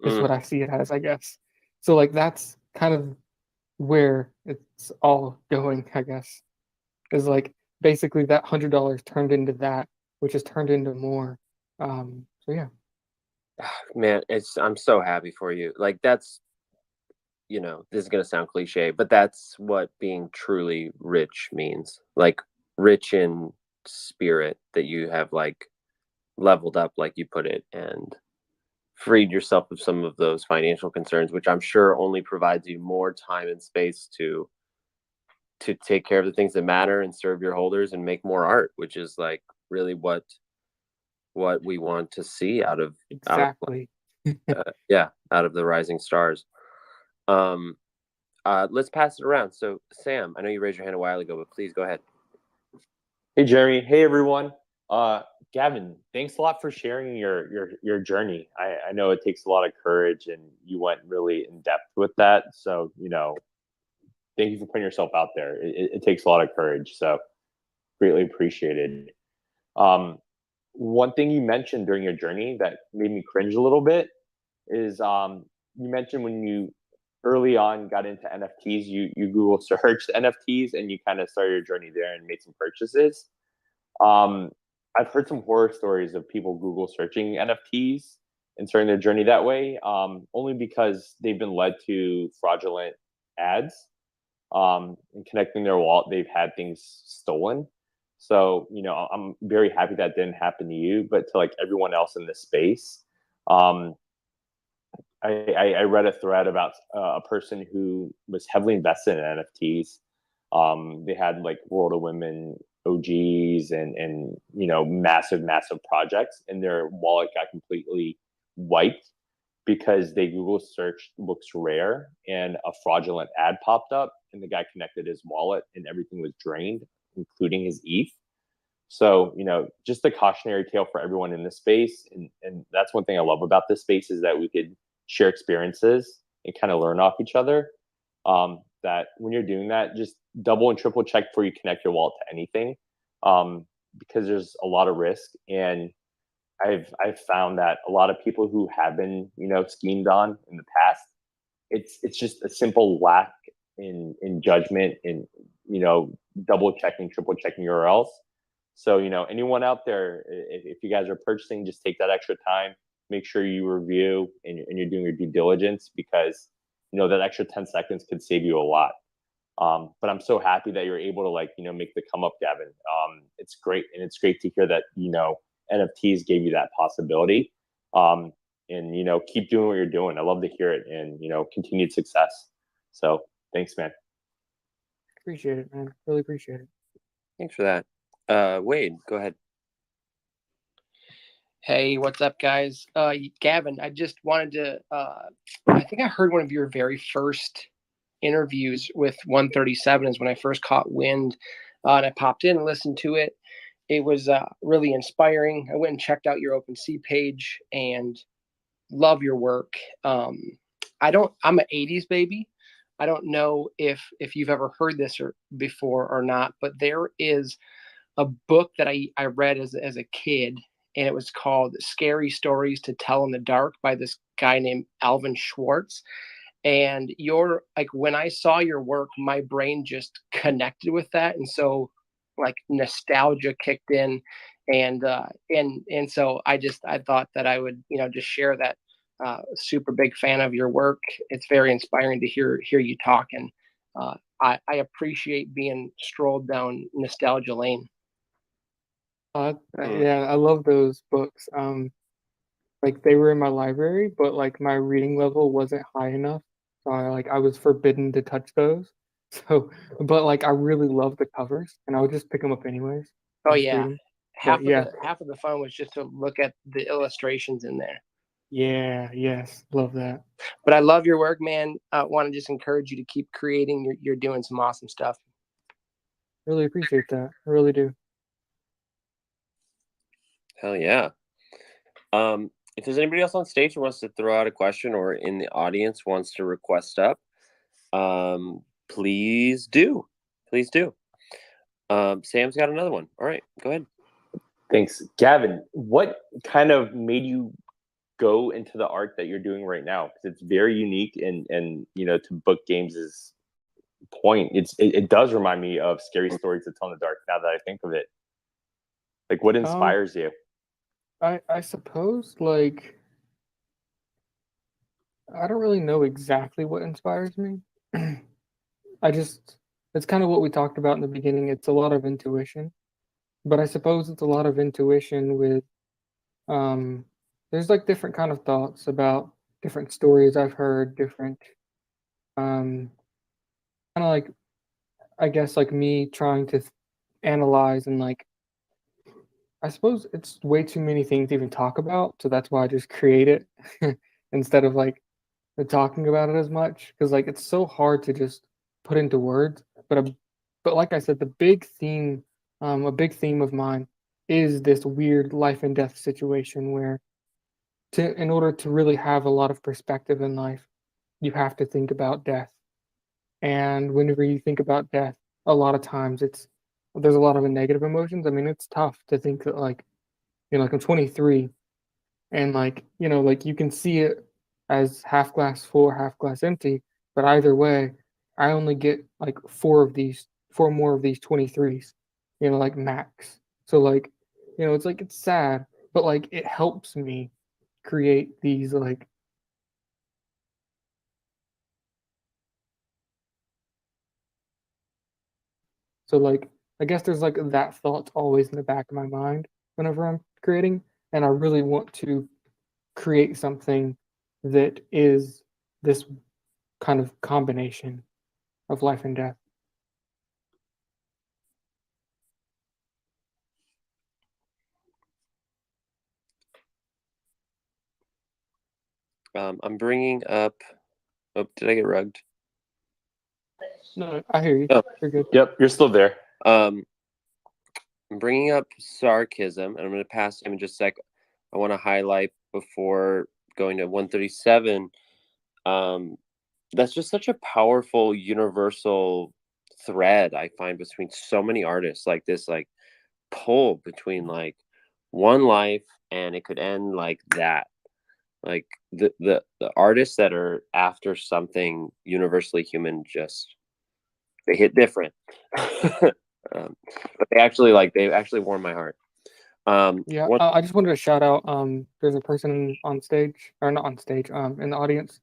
is what I see it as, I guess. So like that's kind of where it's all going, I guess. Is like basically that $100 turned into that, which has turned into more. So yeah. Man, I'm so happy for you. Like that's, this is going to sound cliche, but that's what being truly rich means. Like rich in spirit, that you have like leveled up, like you put it, and freed yourself of some of those financial concerns, which I'm sure only provides you more time and space to take care of the things that matter and serve your holders and make more art, which is like really what we want to see out of Exactly. Yeah, out of the rising stars. Let's pass it around. So, Sam, I know you raised your hand a while ago, but please go ahead. Hey Jeremy, hey everyone. Gavin, thanks a lot for sharing your journey. I know it takes a lot of courage, and you went really in depth with that. So thank you for putting yourself out there. It takes a lot of courage. So greatly appreciated. One thing you mentioned during your journey that made me cringe a little bit is you mentioned when you early on got into NFTs, you Google searched NFTs and you kind of started your journey there and made some purchases. I've heard some horror stories of people Google searching NFTs and starting their journey that way, only because they've been led to fraudulent ads. And connecting their wallet, they've had things stolen. So, I'm very happy that didn't happen to you, but to like everyone else in this space. I read a thread about a person who was heavily invested in NFTs. They had like World of Women OGs and massive projects, and their wallet got completely wiped because they Google searched looks rare and a fraudulent ad popped up, and the guy connected his wallet and everything was drained, including his ETH. So, just a cautionary tale for everyone in this space. And that's one thing I love about this space is that we could share experiences and kind of learn off each other. That when you're doing that, just double and triple check before you connect your wallet to anything, because there's a lot of risk. And I've found that a lot of people who have been schemed on in the past, it's just a simple lack in judgment and double checking, triple checking URLs. So anyone out there, if you guys are purchasing, just take that extra time. Make sure you review and you're doing your due diligence, because that extra 10 seconds could save you a lot. But I'm so happy that you're able to make the come up, Gavin. It's great, and it's great to hear that NFTs gave you that possibility. And keep doing what you're doing. I love to hear it, and continued success. So thanks, man. Appreciate it, man. Really appreciate it. Thanks for that. Wade, go ahead. Hey, what's up, guys? Gavin, I just wanted to, I think I heard one of your very first interviews with 137 is when I first caught wind, and I popped in and listened to it. It was really inspiring. I went and checked out your OpenSea page and love your work. I'm an 80s baby. I don't know if you've ever heard this before or not, but there is a book that I read as a kid, and it was called Scary Stories to Tell in the Dark by this guy named Alvin Schwartz. And when I saw your work, my brain just connected with that. And so like nostalgia kicked in, and so I thought that I would, just share that. Super big fan of your work. It's very inspiring to hear you talk. And I appreciate being strolled down nostalgia lane. Yeah, I love those books. Like they were in my library, but like my reading level wasn't high enough, so I was forbidden to touch those. So, but like I really love the covers, and I would just pick them up anyways. Oh Just yeah, read 'em. half But of the fun was just to look at the illustrations in there. yeah, yes, love that. But I love your work, man. I want to just encourage you to keep creating. You're doing some awesome stuff. Really appreciate that. I really do. Hell yeah. If there's anybody else on stage who wants to throw out a question, or in the audience wants to request up, please do. Please do. Sam's got another one. All right, go ahead. Thanks, Gavin. What kind of made you go into the art that you're doing right now? Because it's very unique, and to Book Games' point, it does remind me of Scary Stories to Tell in the Dark. Now that I think of it, like what inspires you? I suppose like I don't really know exactly what inspires me. It's kind of what we talked about in the beginning. It's a lot of intuition, but I suppose it's a lot of intuition with there's like different kind of thoughts about different stories I've heard, different kind of like I guess like me trying to analyze and like I suppose it's way too many things to even talk about, so that's why I just create it. instead of like talking about it as much, because like it's so hard to just put into words. But like I said, a big theme of mine is this weird life and death situation where in order to really have a lot of perspective in life, you have to think about death. And whenever you think about death, a lot of times there's a lot of negative emotions. I mean, it's tough to think that like, like I'm 23 and like, like you can see it as half glass full or half glass empty, but either way, I only get like four more of these 23s, like max. So like, it's like it's sad, but like it helps me create these like so like I guess there's like that thought always in the back of my mind whenever I'm creating, and I really want to create something that is this kind of combination of life and death. I'm bringing up. Oh, did I get rugged? No, I hear you. Oh. You're good. Yep, you're still there. I'm bringing up sarcasm, and I'm going to pass him in just a sec. I want to highlight before going to 137. That's just such a powerful universal thread I find between so many artists, like this like pull between like one life and it could end like that. Like the artists that are after something universally human, just they hit different. But they actually warm my heart. Yeah, I just wanted to shout out. There's a person on stage, or not on stage, in the audience.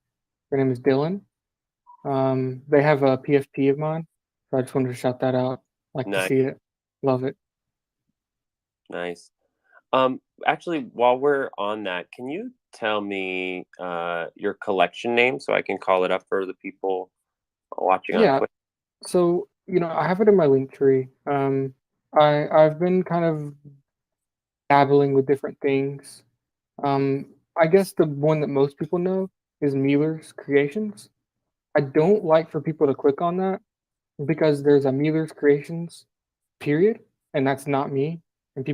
Their name is Dylan. They have a PFP of mine, so I just wanted to shout that out. Like to Nice. see it, love it. Nice. Actually, while we're on that, can you tell me your collection name so I can call it up for the people watching on Twitch? So I have it in my link tree. I've been kind of dabbling with different things. I guess the one that most people know is Meeler's Creations. I don't like for people to click on that because there's a Meeler's Creations period, and that's not me. And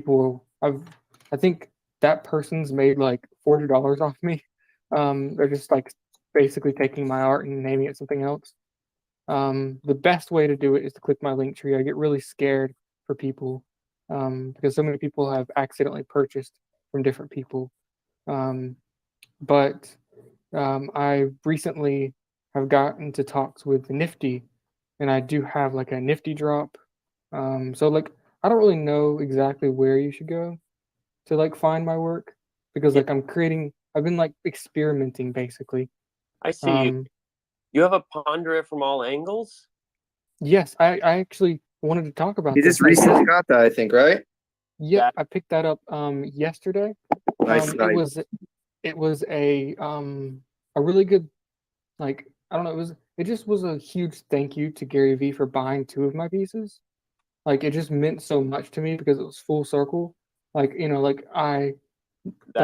I think that person's made like $40 off me. They're just like basically taking my art and naming it something else. The best way to do it is to click my link tree. I get really scared for people because so many people have accidentally purchased from different people. But I recently have gotten to talks with Nifty, and I do have like a Nifty drop. So like I don't really know exactly where you should go to like find my work because like I've been like experimenting basically. I see you have a Ponder It From All Angles? Yes, I actually wanted to talk about You this. just recently got that, I think, right? Yeah, I picked that up yesterday. Nice. It was a really good, like, I don't know, it just was a huge thank you to Gary Vee for buying two of my pieces. Like it just meant so much to me because it was full circle. Like, That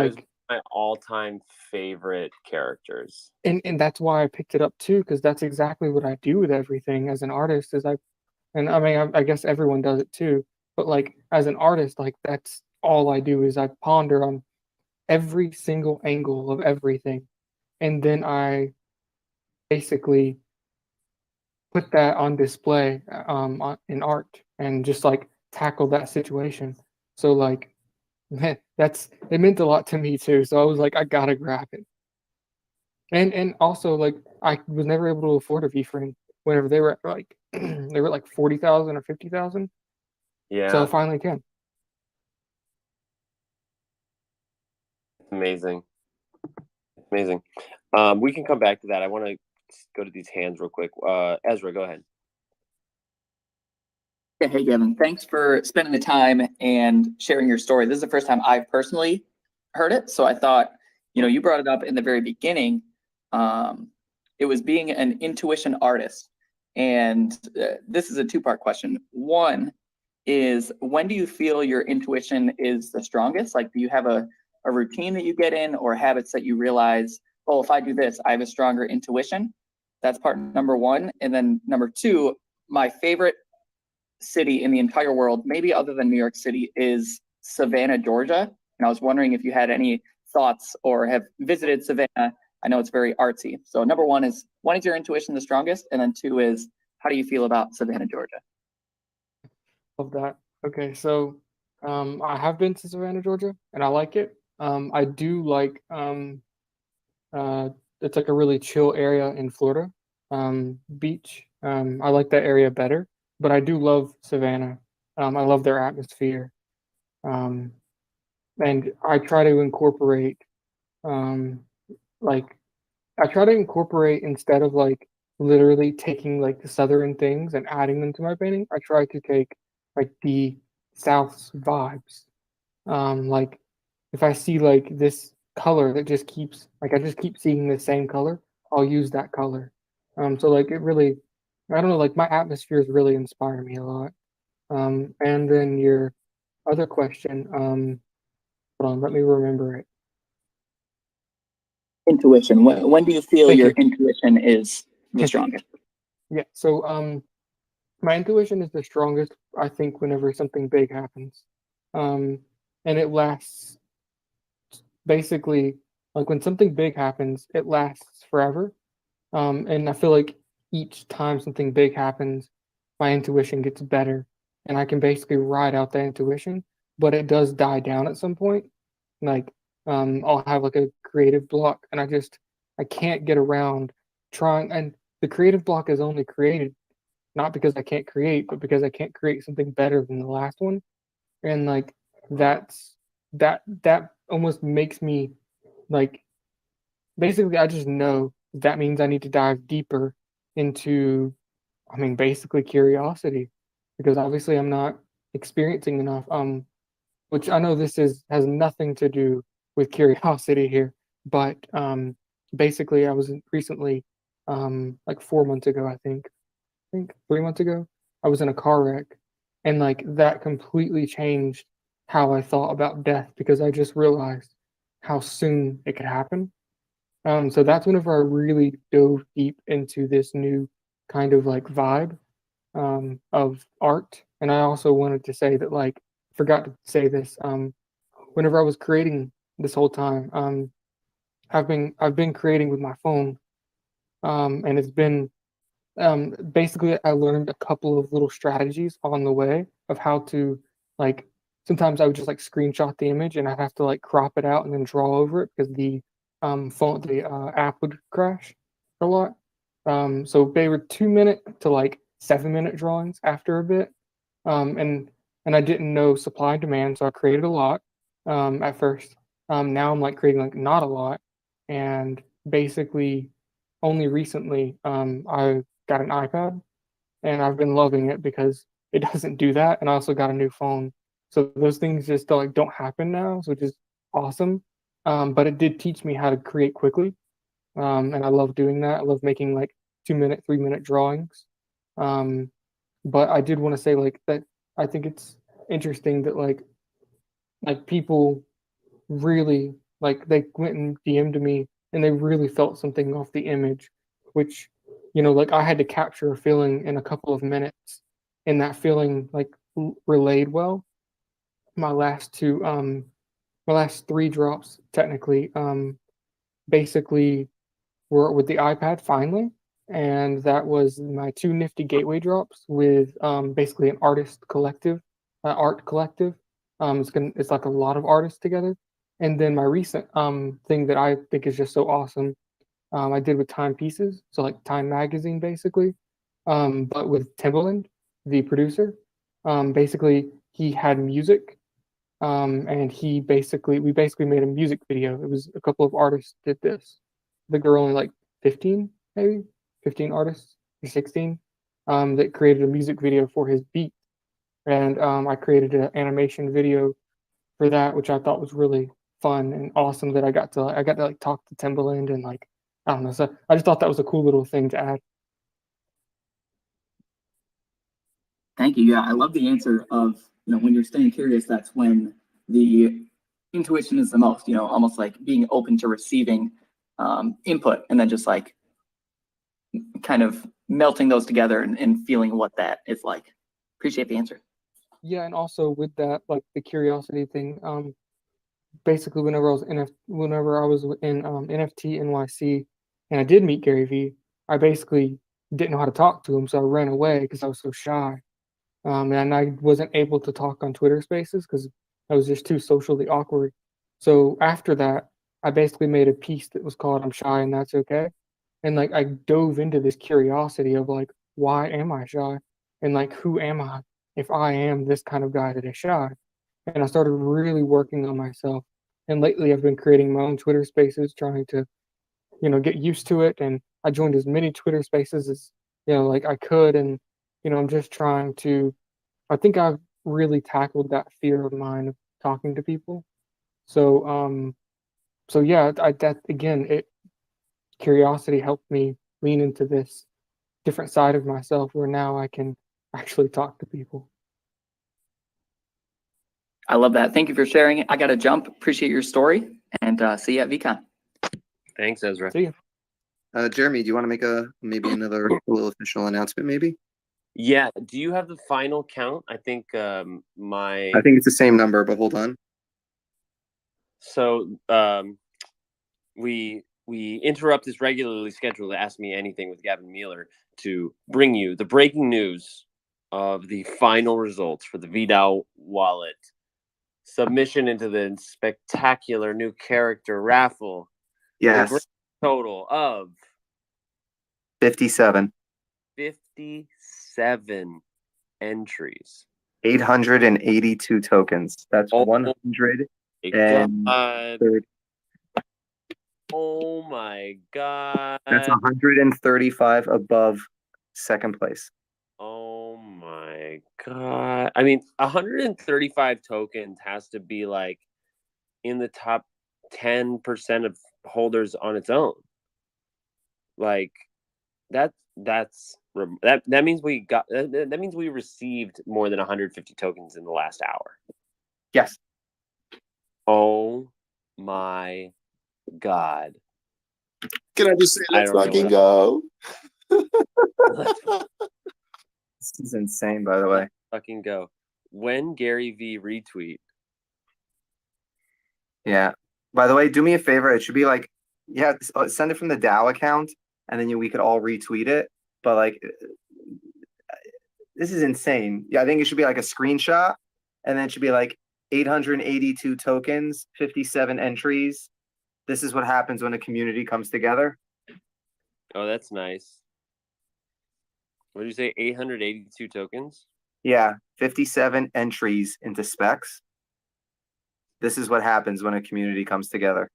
is my all-time favorite characters. And that's why I picked it up too, because that's exactly what I do with everything as an artist. I mean, I guess everyone does it too, but like as an artist, like that's all I do is I ponder on every single angle of everything, and then I basically put that on display in art and just like tackle that situation. So like it meant a lot to me too. So I was like, I gotta grab it. And also like I was never able to afford a V-frame whenever they were at like they were like 40,000 or 50,000. Yeah. So I finally can. Amazing. Amazing. We can come back to that. I want to go to these hands real quick. Ezra, go ahead. Yeah, hey Gavin, thanks for spending the time and sharing your story. This is the first time I've personally heard it, so I thought, you brought it up in the very beginning. It was being an intuition artist, and this is a two-part question. One is, when do you feel your intuition is the strongest? Like, do you have a routine that you get in, or habits that you realize oh, if I do this, I have a stronger intuition. That's part number one. And then number two, my favorite city in the entire world, maybe other than New York City, is Savannah, Georgia. And I was wondering if you had any thoughts or have visited Savannah. I know it's very artsy. So number one is your intuition the strongest? And then two is, how do you feel about Savannah, Georgia? Love that. Okay, so I have been to Savannah, Georgia, and I like it. I do like it's like a really chill area in Florida, beach. I like that area better, but I do love Savannah. I love their atmosphere, and I try to incorporate, like I try to incorporate instead of like literally taking like the southern things and adding them to my painting. I try to take like the South's vibes. Like if I see like this color that just keeps like I just keep seeing the same color, I'll use that color. So like it really, I don't know, like my atmospheres really inspire me a lot. And then your other question, hold on, let me remember it. Intuition. When do you feel Thank your you. intuition is the strongest? Yeah, so my intuition is the strongest, I think, whenever something big happens. And it lasts basically like when something big happens, it lasts forever. And I feel like each time something big happens, my intuition gets better and I can basically ride out that intuition, but it does die down at some point. Like I'll have like a creative block and I can't get around trying, and the creative block is only created not because I can't create, but because I can't create something better than the last one. And like that's that almost makes me like basically I just know that means I need to dive deeper into, I mean, basically curiosity, because obviously I'm not experiencing enough. Which I know this has nothing to do with curiosity here, but basically I was recently like 4 months ago, I think 3 months ago, I was in a car wreck, and like that completely changed how I thought about death because I just realized how soon it could happen. So that's whenever I really dove deep into this new kind of like vibe of art. And I also wanted to say that like forgot to say this. Whenever I was creating this whole time, I've been creating with my phone, and it's been basically I learned a couple of little strategies on the way of how to like sometimes I would just like screenshot the image and I'd have to like crop it out and then draw over it because the app would crash a lot. So they were 2 minute to like 7 minute drawings after a bit. Um, and and I didn't know supply and demand, so I created a lot at first. Now I'm like creating like not a lot, and basically only recently I got an iPad and I've been loving it because it doesn't do that. And I also got a new phone, so those things just don't happen now, which is awesome. But it did teach me how to create quickly, and I love doing that. I love making like 2 minute, 3 minute drawings. Um, but I did want to say like that I think it's interesting that like people really like they went and DM'd me and they really felt something off the image, which like I had to capture a feeling in a couple of minutes, and that feeling like relayed well. My last two my last three drops technically basically were with the iPad finally, and that was my two nifty gateway drops with basically an art collective. It's like a lot of artists together, and then my recent thing that I think is just so awesome, I did with Timepieces, so like Time Magazine basically, but with Timbaland, the producer. Basically, he had music, and we basically made a music video. It was a couple of artists did this. I think there were only like 15, maybe 15 artists or 16 that created a music video for his beat. And I created an animation video for that, which I thought was really fun and awesome that I got to like talk to Timbaland and like I don't know. So I just thought that was a cool little thing to add. Thank you. Yeah, I love the answer of, when you're staying curious, that's when the intuition is the most, almost like being open to receiving input, and then just like kind of melting those together and feeling what that is like. Appreciate the answer. Yeah, and also with that, like the curiosity thing, basically whenever I was in NFT NYC and I did meet Gary Vee, I basically didn't know how to talk to him, so I ran away because I was so shy. And I wasn't able to talk on Twitter Spaces because I was just too socially awkward. So after that, I basically made a piece that was called "I'm Shy and That's Okay," and like I dove into this curiosity of like, why am I shy, and like who am I if I am this kind of guy that is shy? And I started really working on myself. And lately, I've been creating my own Twitter Spaces, trying to get used to it. And I joined as many Twitter Spaces as like I could, and I'm just trying to. I think I've really tackled that fear of mine of talking to people. So so yeah, that again, curiosity helped me lean into this different side of myself where now I can actually talk to people. I love that. Thank you for sharing. I got to jump. Appreciate your story, and see you at VCon. Thanks, Ezra. See ya. Jeremy, do you want to make maybe another little official announcement? Maybe. Yeah. Do you have the final count? I think I think it's the same number, but hold on. So we interrupt this regularly scheduled Ask Me Anything with Gavin Meeler to bring you the breaking news of the final results for the VeeDao wallet submission into the spectacular new character raffle. Yes. The total of 57. 57 entries. 882 tokens. That's Oh, 100 God. Oh my God. That's 135 above second place. Oh my God. I mean, 135 tokens has to be like in the top 10% of holders on its own. Like that means that means we received more than 150 tokens in the last hour. Yes. Oh my God. Can I just say, let's don't know fucking what- go? This is insane, by the way. Fucking go. When Gary V retweet. Yeah. By the way, do me a favor. It should be like, yeah, send it from the DAO account, and then we could all retweet it. But like, this is insane. Yeah, I think it should be like a screenshot, and then it should be like 882 tokens, 57 entries. This is what happens when a community comes together. Oh, that's nice. What did you say? 882 tokens? Yeah, 57 entries into specs. This is what happens when a community comes together.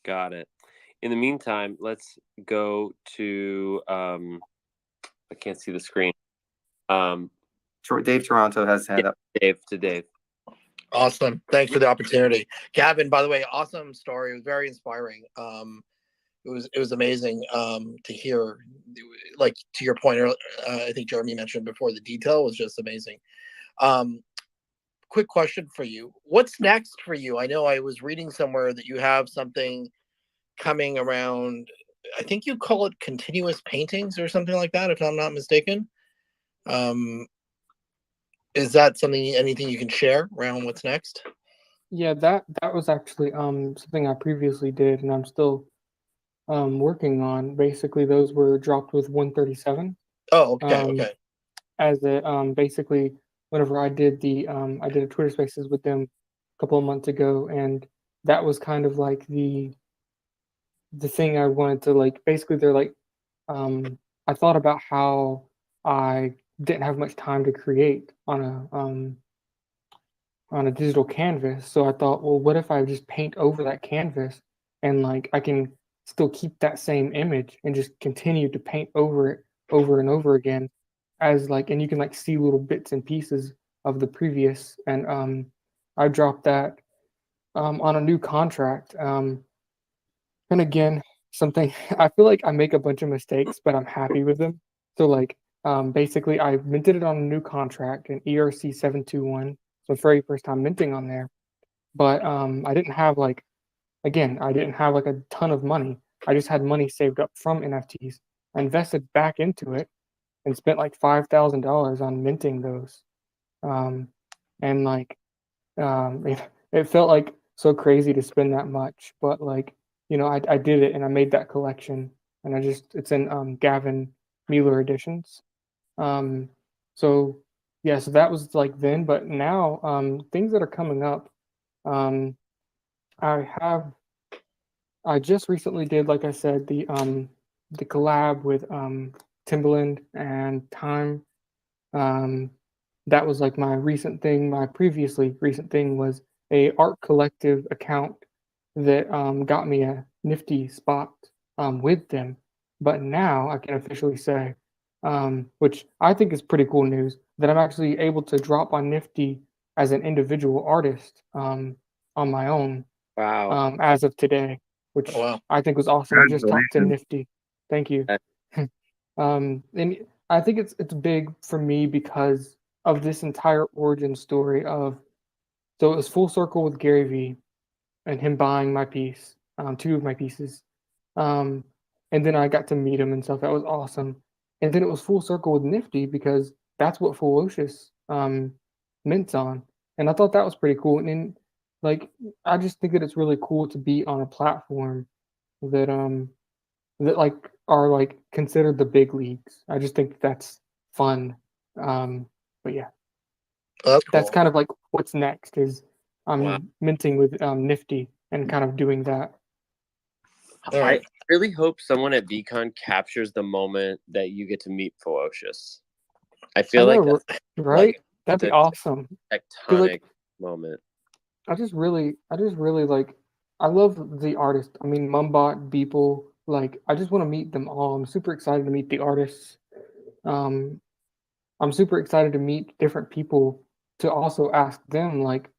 Got it. In the meantime, let's go to I can't see the screen. Dave Toronto has his hand up. Dave. Awesome. Thanks for the opportunity. Gavin, by the way, awesome story. It was very inspiring. It was amazing to hear, like to your point, I think Jeremy mentioned before, the detail was just amazing. Quick question for you. What's next for you? I know I was reading somewhere that you have something coming around. I think you call it continuous paintings or something like that, if I'm not mistaken. Is that anything you can share around what's next? Yeah, that was actually something I previously did, and I'm still working on. Basically, those were dropped with 137. Oh, okay. As a basically, whenever I did I did a Twitter Spaces with them a couple of months ago, and that was kind of like the thing I wanted to like. Basically, they're like, I thought about how I didn't have much time to create on a digital canvas. So I thought, well, what if I just paint over that canvas and like I can still keep that same image and just continue to paint over it over and over again as like, and you can like see little bits and pieces of the previous. And I dropped that on a new contract. And again, something I feel like I make a bunch of mistakes, but I'm happy with them. So like basically I minted it on a new contract, an ERC 721. So very first time minting on there. but I didn't have like, again, I didn't have like a ton of money. I just had money saved up from NFTs. I invested back into it and spent like $5,000 on minting those. And like, it felt like so crazy to spend that much, but like, I did it and I made that collection, and it's in Gavin Meeler editions. So yeah, so that was like then, but now things that are coming up. Um, I just recently did, like I said, the collab with Timbaland and Time. Um, that was like my recent thing. My previously recent thing was a art collective account that got me a nifty spot with them. But now I can officially say, which I think is pretty cool news, that I'm actually able to drop on Nifty as an individual artist on my own Wow. as of today, which Oh, wow. I think was awesome. I just talked to Congratulations. Nifty. Thank you. That- And I think it's big for me because of this entire origin story of, so it was full circle with Gary Vee and him buying my piece, two of my pieces. Um, and then I got to meet him and stuff. That was awesome. And then it was full circle with Nifty because that's what Ferocious mints on. And I thought that was pretty cool. And then, like, I just think that it's really cool to be on a platform that that like are like considered the big leagues. I just think that's fun. But yeah, Oh, that's cool. that's kind of like what's next is I'm Wow. minting with Nifty and kind of doing that. All right. I really hope someone at VCon captures the moment that you get to meet Ferocious. I feel I like know, that's right? That'd be the awesome. tectonic like- moment. I just really like, I love the artist. I mean, Mumbot, Beeple, like, I just want to meet them all. I'm super excited to meet the artists. Um, I'm super excited to meet different people to also ask them, like,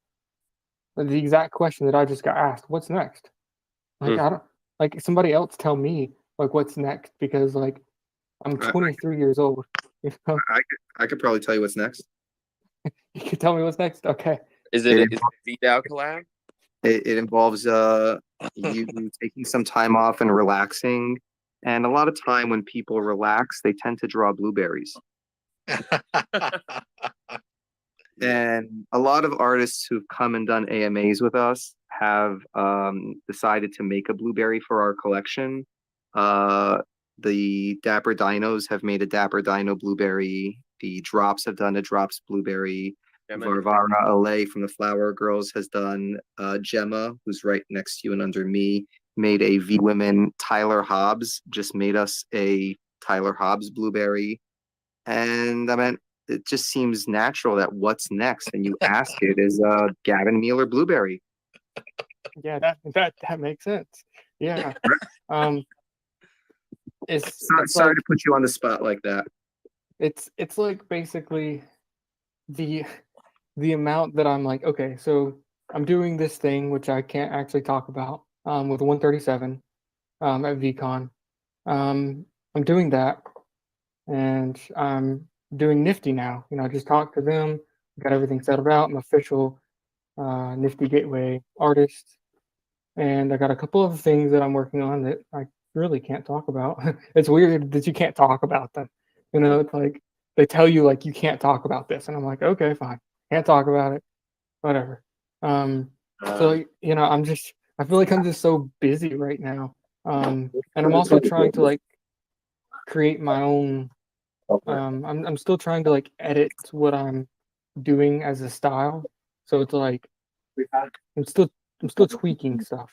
the exact question that I just got asked. What's next? Like, I don't, like, somebody else tell me, like, what's next, because, like, I'm 23 years old. You know? I could probably tell you what's next. You can tell me what's next? Okay. Is it a VeeDao collab? It involves you taking some time off and relaxing. And a lot of time when people relax, they tend to draw blueberries. And a lot of artists who've come and done AMAs with us have decided to make a blueberry for our collection. The Dapper Dinos have made a Dapper Dino blueberry. The Drops have done a Drops blueberry. Varvara Ale from the Flower Girls has done Gemma, who's right next to you and under me, made a V Women. Tyler Hobbs just made us a Tyler Hobbs blueberry. And I mean, it just seems natural that what's next, and you ask it, is Gavin Meeler blueberry. Yeah, that makes sense. Yeah. It's Sorry like, to put you on the spot like that. it's like basically the amount that I'm like, okay, so I'm doing this thing which I can't actually talk about with 137 at VCon. I'm doing that, and I'm doing Nifty now. I just talked to them, got everything settled out. I'm official Nifty Gateway artist, and I got a couple of things that I'm working on that I really can't talk about. It's weird that you can't talk about them. It's like they tell you like you can't talk about this, and I'm like, okay, fine, can't talk about it, whatever. So I feel like I'm just so busy right now, and I'm also trying to like create my own. I'm still trying to like edit what I'm doing as a style, so it's like I'm still tweaking stuff.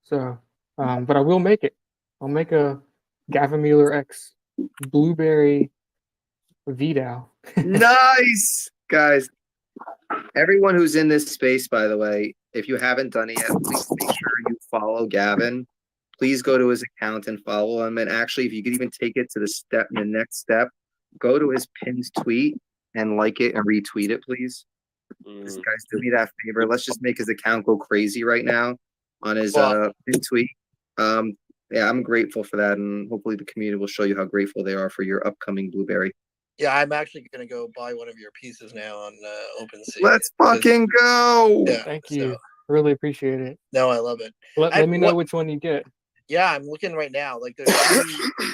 So, but I will make it. I'll make a Gavin Meeler X Blueberry VeeDao. Nice, guys. Everyone who's in this space, by the way, if you haven't done it yet, please make sure you follow Gavin. Please go to his account and follow him. And actually, if you could even take it to the next step, go to his pinned tweet and like it and retweet it, please. Guys, do me that favor. Let's just make his account go crazy right now on his pinned tweet. Yeah, I'm grateful for that, and hopefully the community will show you how grateful they are for your upcoming blueberry. Yeah, I'm actually going to go buy one of your pieces now on OpenSea. Let's fucking go! Yeah, Thank you. really appreciate it. No, I love it. Let me know which one you get. Yeah, I'm looking right now. Like there's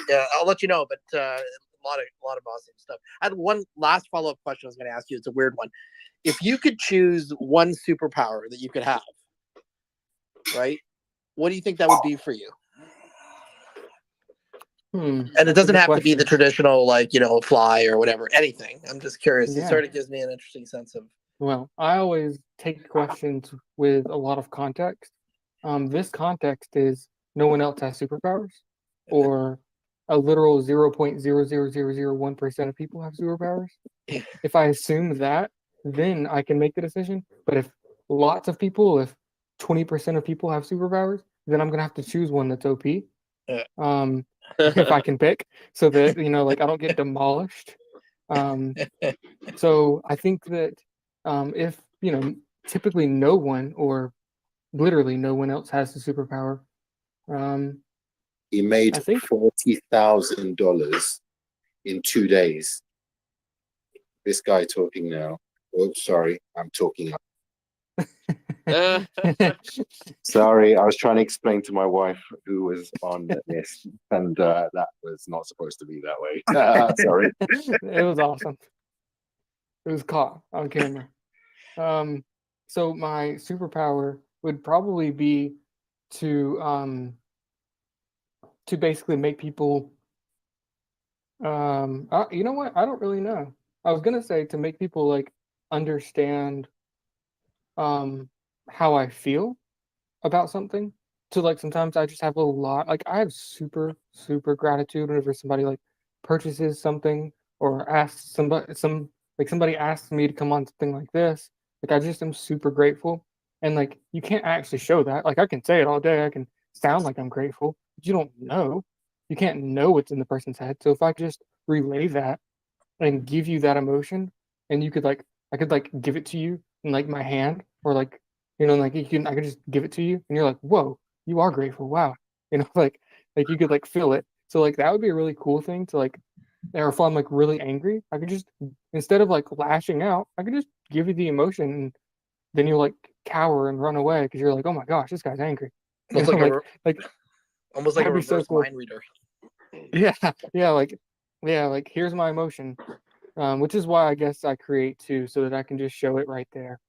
yeah, I'll let you know, but a lot of awesome stuff. I had one last follow-up question I was going to ask you. It's a weird one. If you could choose one superpower that you could have, right? What do you think that would be for you? And it doesn't have to be the traditional, like, fly or whatever, anything. I'm just curious. It sort of gives me an interesting sense of. Well, I always take questions with a lot of context. This context is no one else has superpowers, or a literal 0.00001% of people have superpowers. If I assume that, then I can make the decision. But if lots of people, if 20% of people have superpowers, then I'm gonna have to choose one that's OP. If I can pick, so that like I don't get demolished. So I think that if typically no one or literally no one else has the superpower. He made I think $40,000 in 2 days. This guy talking now. Oh, sorry, I'm talking up. Sorry, I was trying to explain to my wife who was on this, and that was not supposed to be that way. Sorry. It was awesome. It was caught on camera. So my superpower would probably be to basically make people. You know what? I don't really know. I was gonna say to make people like understand how I feel about something. So like sometimes I just have a lot, like I have super gratitude whenever somebody like purchases something or asks somebody asks me to come on something like this. Like I just am super grateful. And like you can't actually show that. Like I can say it all day, I can sound like I'm grateful, but you don't know. You can't know what's in the person's head. So if I could just relay that and give you that emotion, and you could like I could like give it to you in like my hand, or like like I could just give it to you and you're like, whoa, you are grateful, wow. Like you could like feel it. So like that would be a really cool thing to like, or if I'm like really angry, I could just, instead of like lashing out, I could just give you the emotion, and then you like cower and run away because you're like, oh my gosh, this guy's angry. Almost like like a that'd be so reverse cool. mind reader. Yeah, like here's my emotion. Which is why I guess I create too, so that I can just show it right there.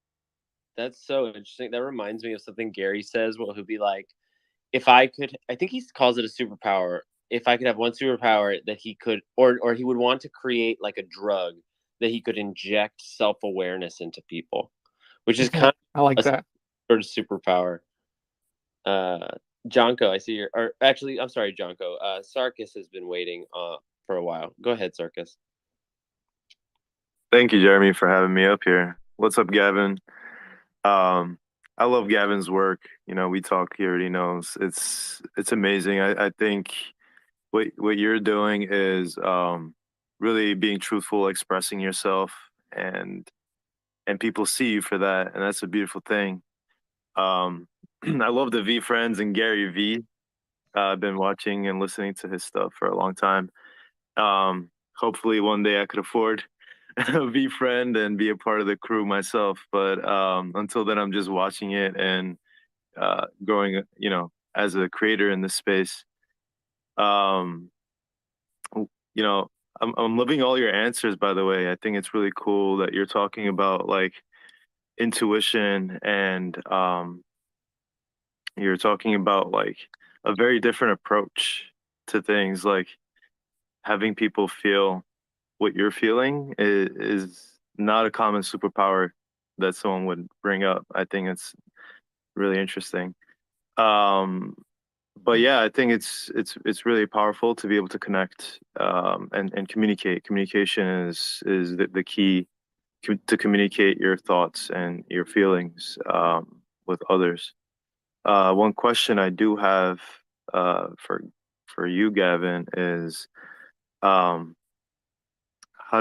That's so interesting. That reminds me of something Gary says. Well, he'll be like, if I could, I think he calls it a superpower. If I could have one superpower that he could, or he would want to create like a drug that he could inject self-awareness into people, which is kind of I like that sort of superpower. Jonko, I see your, or actually, I'm sorry, Jonko. Sarkis has been waiting for a while. Go ahead, Sarkis. Thank you, Jeremy, for having me up here. What's up, Gavin? I love Gavin's work. We talk, he already knows. It's amazing. I think what you're doing is really being truthful, expressing yourself, and people see you for that, and that's a beautiful thing. I love the V Friends and Gary V. I've been watching and listening to his stuff for a long time. Hopefully one day I could afford V Friend and be a part of the crew myself. But until then, I'm just watching it and growing, as a creator in this space. I'm loving all your answers, by the way. I think it's really cool that you're talking about like intuition, and you're talking about like a very different approach to things, like having people feel what you're feeling is not a common superpower that someone would bring up. I think it's really interesting. But yeah, I think it's really powerful to be able to connect and communicate. Communication is the key to communicate your thoughts and your feelings with others. One question I do have for you, Gavin, is how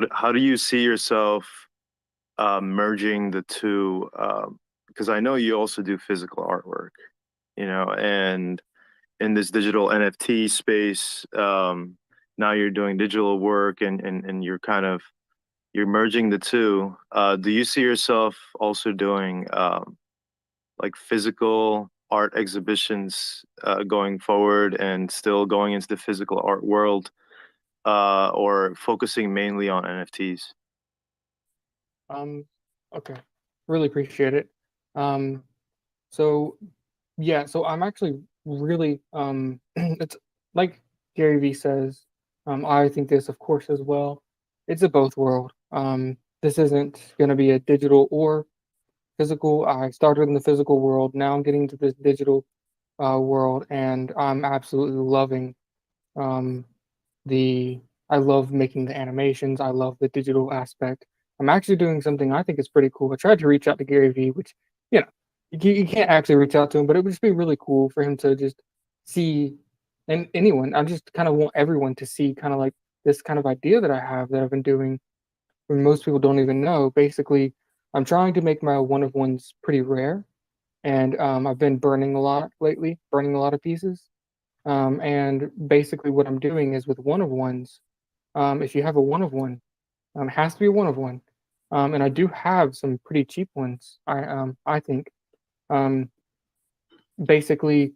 do you see yourself merging the two? Because I know you also do physical artwork, and in this digital NFT space, now you're doing digital work, and you're merging the two. Do you see yourself also doing like physical art exhibitions going forward and still going into the physical art world, or focusing mainly on NFTs? Okay, really appreciate it. Um, so yeah, so I'm actually really it's like Gary Vee says, I think this of course as well. It's a both world. This isn't gonna be a digital or physical. I started in the physical world. Now I'm getting to this digital world, and I'm absolutely loving um, the. I love making the animations. I love the digital aspect. I'm actually doing something I think is pretty cool. I tried to reach out to Gary Vee, which you know you can't actually reach out to him, but it would just be really cool for him to just see, and anyone. I just kind of want everyone to see kind of like this kind of idea that I have that I've been doing when most people don't even know. Basically, I'm trying to make my one of ones pretty rare, and I've been burning a lot lately, burning a lot of pieces. And basically, what I'm doing is with one of ones. If you have a one of one, it has to be a one of one. And I do have some pretty cheap ones. I think. Um, Basically,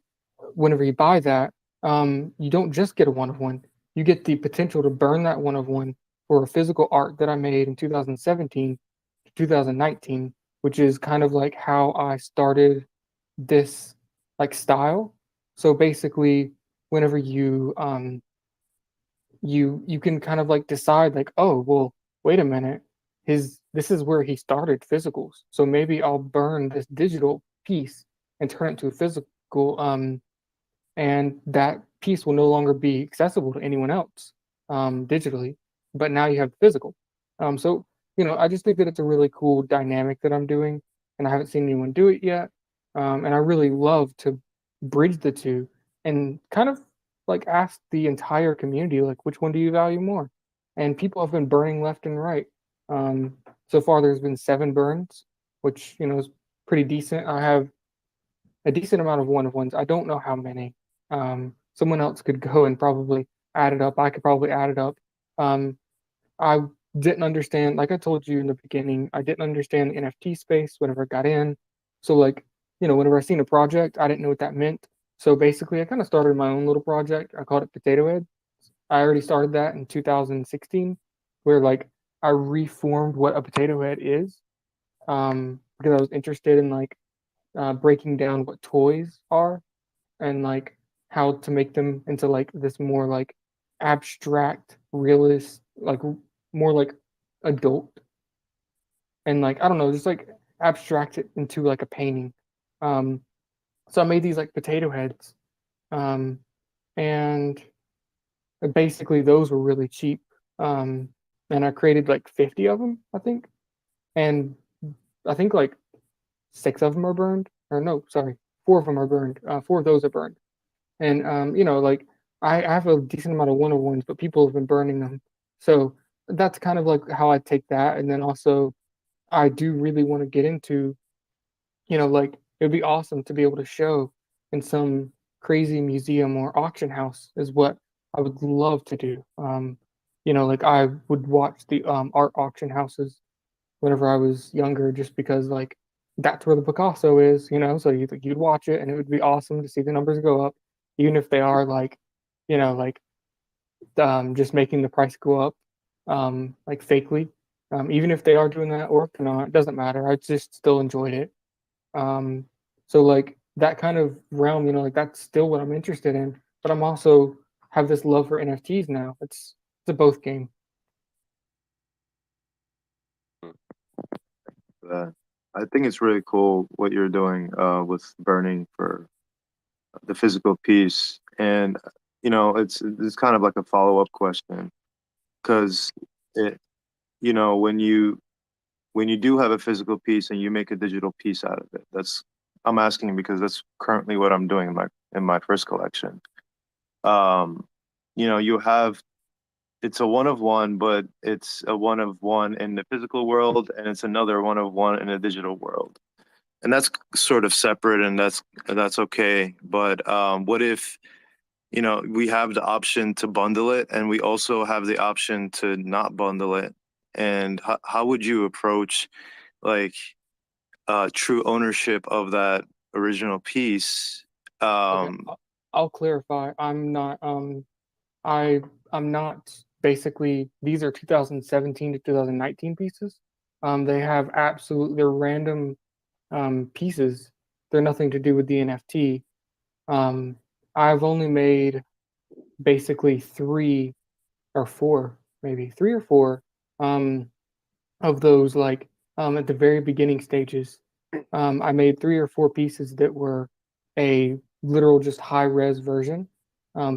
whenever you buy that, you don't just get a one of one. You get the potential to burn that one of one for a physical art that I made in 2017 to 2019, which is kind of like how I started this like style. So basically, whenever you can kind of like decide like, oh well, wait a minute, his this is where he started physicals. So maybe I'll burn this digital piece and turn it to a physical and that piece will no longer be accessible to anyone else digitally, but now you have physical. So I just think that it's a really cool dynamic that I'm doing, and I haven't seen anyone do it yet. And I really love to bridge the two and kind of like ask the entire community, like, which one do you value more? And people have been burning left and right. So far, there's been 7 burns, which is pretty decent. I have a decent amount of one of ones. I don't know how many. Someone else could go and probably add it up. I could probably add it up. Um, I didn't understand, like I told you in the beginning, I didn't understand the NFT space whenever I got in. So like, whenever I seen a project, I didn't know what that meant. So basically, I kind of started my own little project. I called it Potato Head. I already started that in 2016, where like I reformed what a potato head is, because I was interested in like breaking down what toys are and like how to make them into like this more like abstract, realist, like more like adult, and like I don't know, just like abstract it into like a painting. Um, so I made these like potato heads, um, and basically those were really cheap. And I created like 50 of them, I think, and I think like 6 of them are burned, or no, sorry, 4 of them are burned. 4 of those are burned. And like I have a decent amount of one of ones, but people have been burning them. So that's kind of like how I take that. And then also I do really want to get into, like it would be awesome to be able to show in some crazy museum or auction house is what I would love to do. Like I would watch the art auction houses whenever I was younger, just because like that's where the Picasso is, So you'd watch it, and it would be awesome to see the numbers go up, even if they are like, like just making the price go up, like fakely. Even if they are doing that or if they're not, it doesn't matter. I just still enjoyed it. Um, so like that kind of realm, like that's still what I'm interested in. But I'm also have this love for NFTs now. It's a both game. I think it's really cool what you're doing with burning for the physical piece, and it's kind of like a follow-up question, because it when you do have a physical piece and you make a digital piece out of it, I'm asking because that's currently what I'm doing in my first collection. You have it's a one of one, but it's a one of one in the physical world, and it's another one of one in the digital world, and that's sort of separate, and that's okay. But what if we have the option to bundle it, and we also have the option to not bundle it? And how would you approach like true ownership of that original piece. Okay, I'll clarify. I'm not basically, these are 2017 to 2019 pieces. They're random pieces. They're nothing to do with the NFT. I've only made basically three or four, maybe three or four of those, like at the very beginning stages. I made three or four pieces that were a literal just high res version,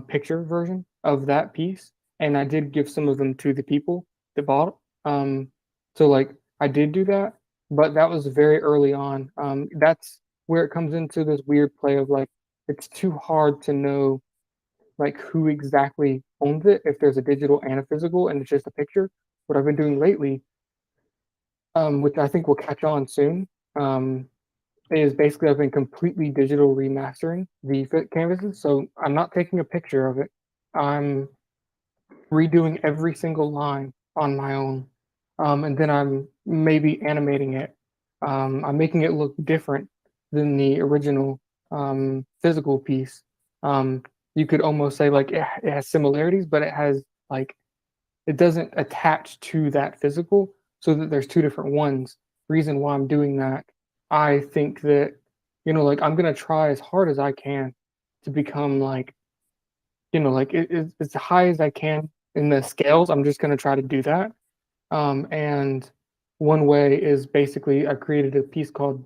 picture version of that piece, and I did give some of them to the people that bought it. So like I did do that, but that was very early on. That's where it comes into this weird play of like it's too hard to know like who exactly owns it if there's a digital and a physical and it's just a picture. What I've been doing lately, which I think will catch on soon, is basically I've been completely digital remastering the canvases. So I'm not taking a picture of it. I'm redoing every single line on my own. And then I'm maybe animating it. I'm making it look different than the original physical piece. You could almost say like it has similarities, but it doesn't attach to that physical, so that there's two different ones. Reason why I'm doing that, I think that like I'm gonna try as hard as I can to become like as high as I can in the scales. I'm just gonna try to do that. And one way is basically I created a piece called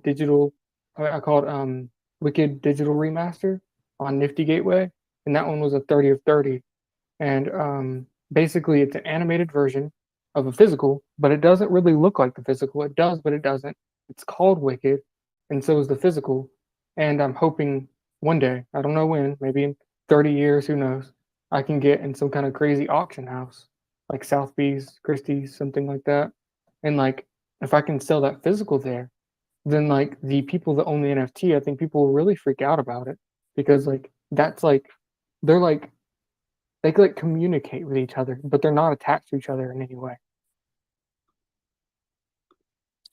I called Wicked Digital Remaster on Nifty Gateway, and that one was a 30 of 30. And basically it's an animated version of a physical, but it doesn't really look like the physical. It does, but it doesn't. It's called Wicked, and so is the physical. And I'm hoping one day, I don't know when, maybe in 30 years, who knows, I can get in some kind of crazy auction house like Sotheby's, Christie's, something like that. And like if I can sell that physical there, then like the people that own the NFT, I think people will really freak out about it, because like that's like they're like they could like communicate with each other, but they're not attached to each other in any way.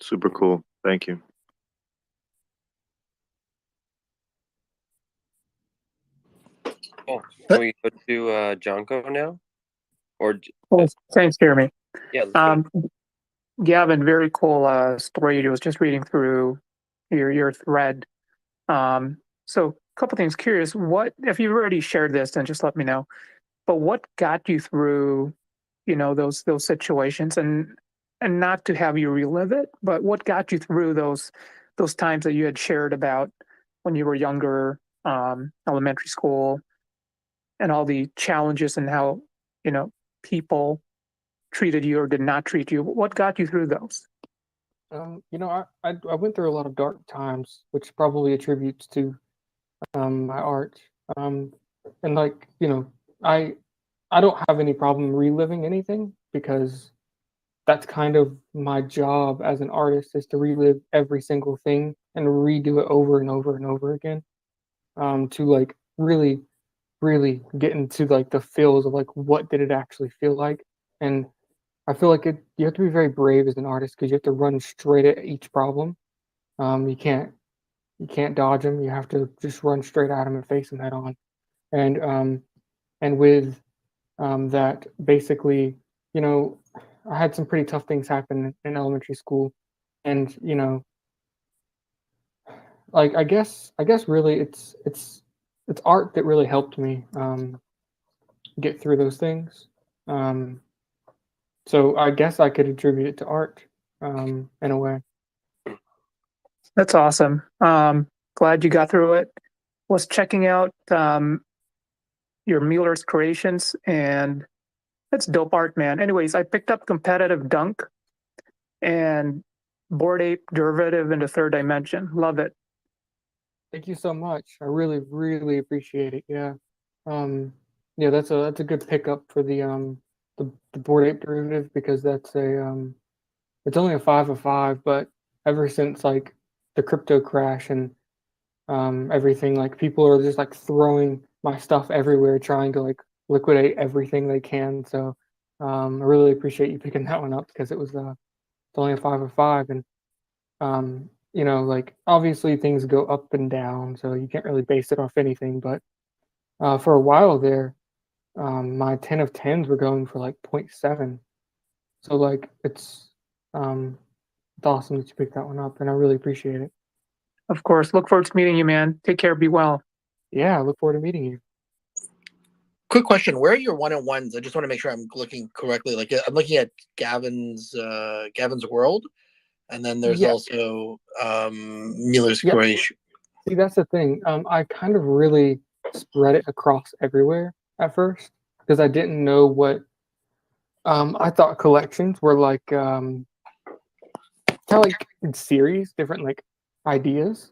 Super cool. Thank you. Cool. Can we go to Jonko now? Or Well, thanks, Jeremy. yeah, let's go. Gavin, very cool story. I was just reading through your thread. So a couple things. Curious, what if you've already shared this, then just let me know. But what got you through, those situations, and not to have you relive it, but what got you through those times that you had shared about when you were younger, elementary school, and all the challenges and how people treated you or did not treat you. What got you through those? I went through a lot of dark times, which probably attributes to my art. And like I don't have any problem reliving anything, because that's kind of my job as an artist, is to relive every single thing and redo it over and over and over again, to like really get into like the feels of like what did it actually feel like. And I feel like you have to be very brave as an artist, because you have to run straight at each problem. You can't dodge them. You have to just run straight at them and face them head on. And with that, basically, I had some pretty tough things happen in elementary school, and like I guess really it's art that really helped me get through those things. So I guess I could attribute it to art in a way. That's awesome. Glad you got through it. Was checking out your Meeler's creations, and that's dope art, man. Anyways, I picked up Competitive Dunk and Bored Ape Derivative into Third Dimension. Love it. Thank you so much. I really appreciate it. Yeah. Yeah, that's a good pickup for the Bored Ape Derivative, because that's it's only a 5 of 5, but ever since like the crypto crash and everything, like people are just like throwing my stuff everywhere, trying to like liquidate everything they can. So I really appreciate you picking that one up, because it's only a 5 of 5, and you know, like obviously things go up and down, so you can't really base it off anything. But for a while there, my 10 of 10s were going for like 0.7. So like um, it's awesome that you picked that one up, and I really appreciate it. Of course. Look forward to meeting you, man. Take care. Be well. Yeah, I look forward to meeting you. Quick question: where are your one-on-ones? I just want to make sure I'm looking correctly. Like I'm looking at Gavin's World, and then there's Yeah. also Meeler's Yep. Croatia. See, that's the thing. I kind of really spread it across everywhere at first because I didn't know what. I thought collections were like kind of like in series, different like ideas.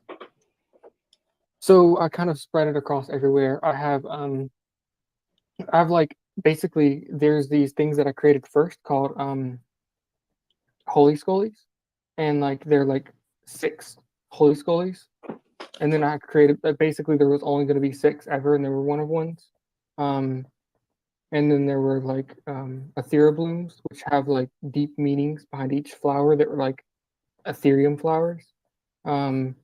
So I kind of spread it across everywhere. I have like basically there's these things that I created first called Holy Scullies, and like they're like 6 Holy Scullies. And then I created basically there was only going to be 6 ever, and there were one of ones. Um, and then there were like Ethereal blooms, which have like deep meanings behind each flower that were like Ethereum flowers. Um,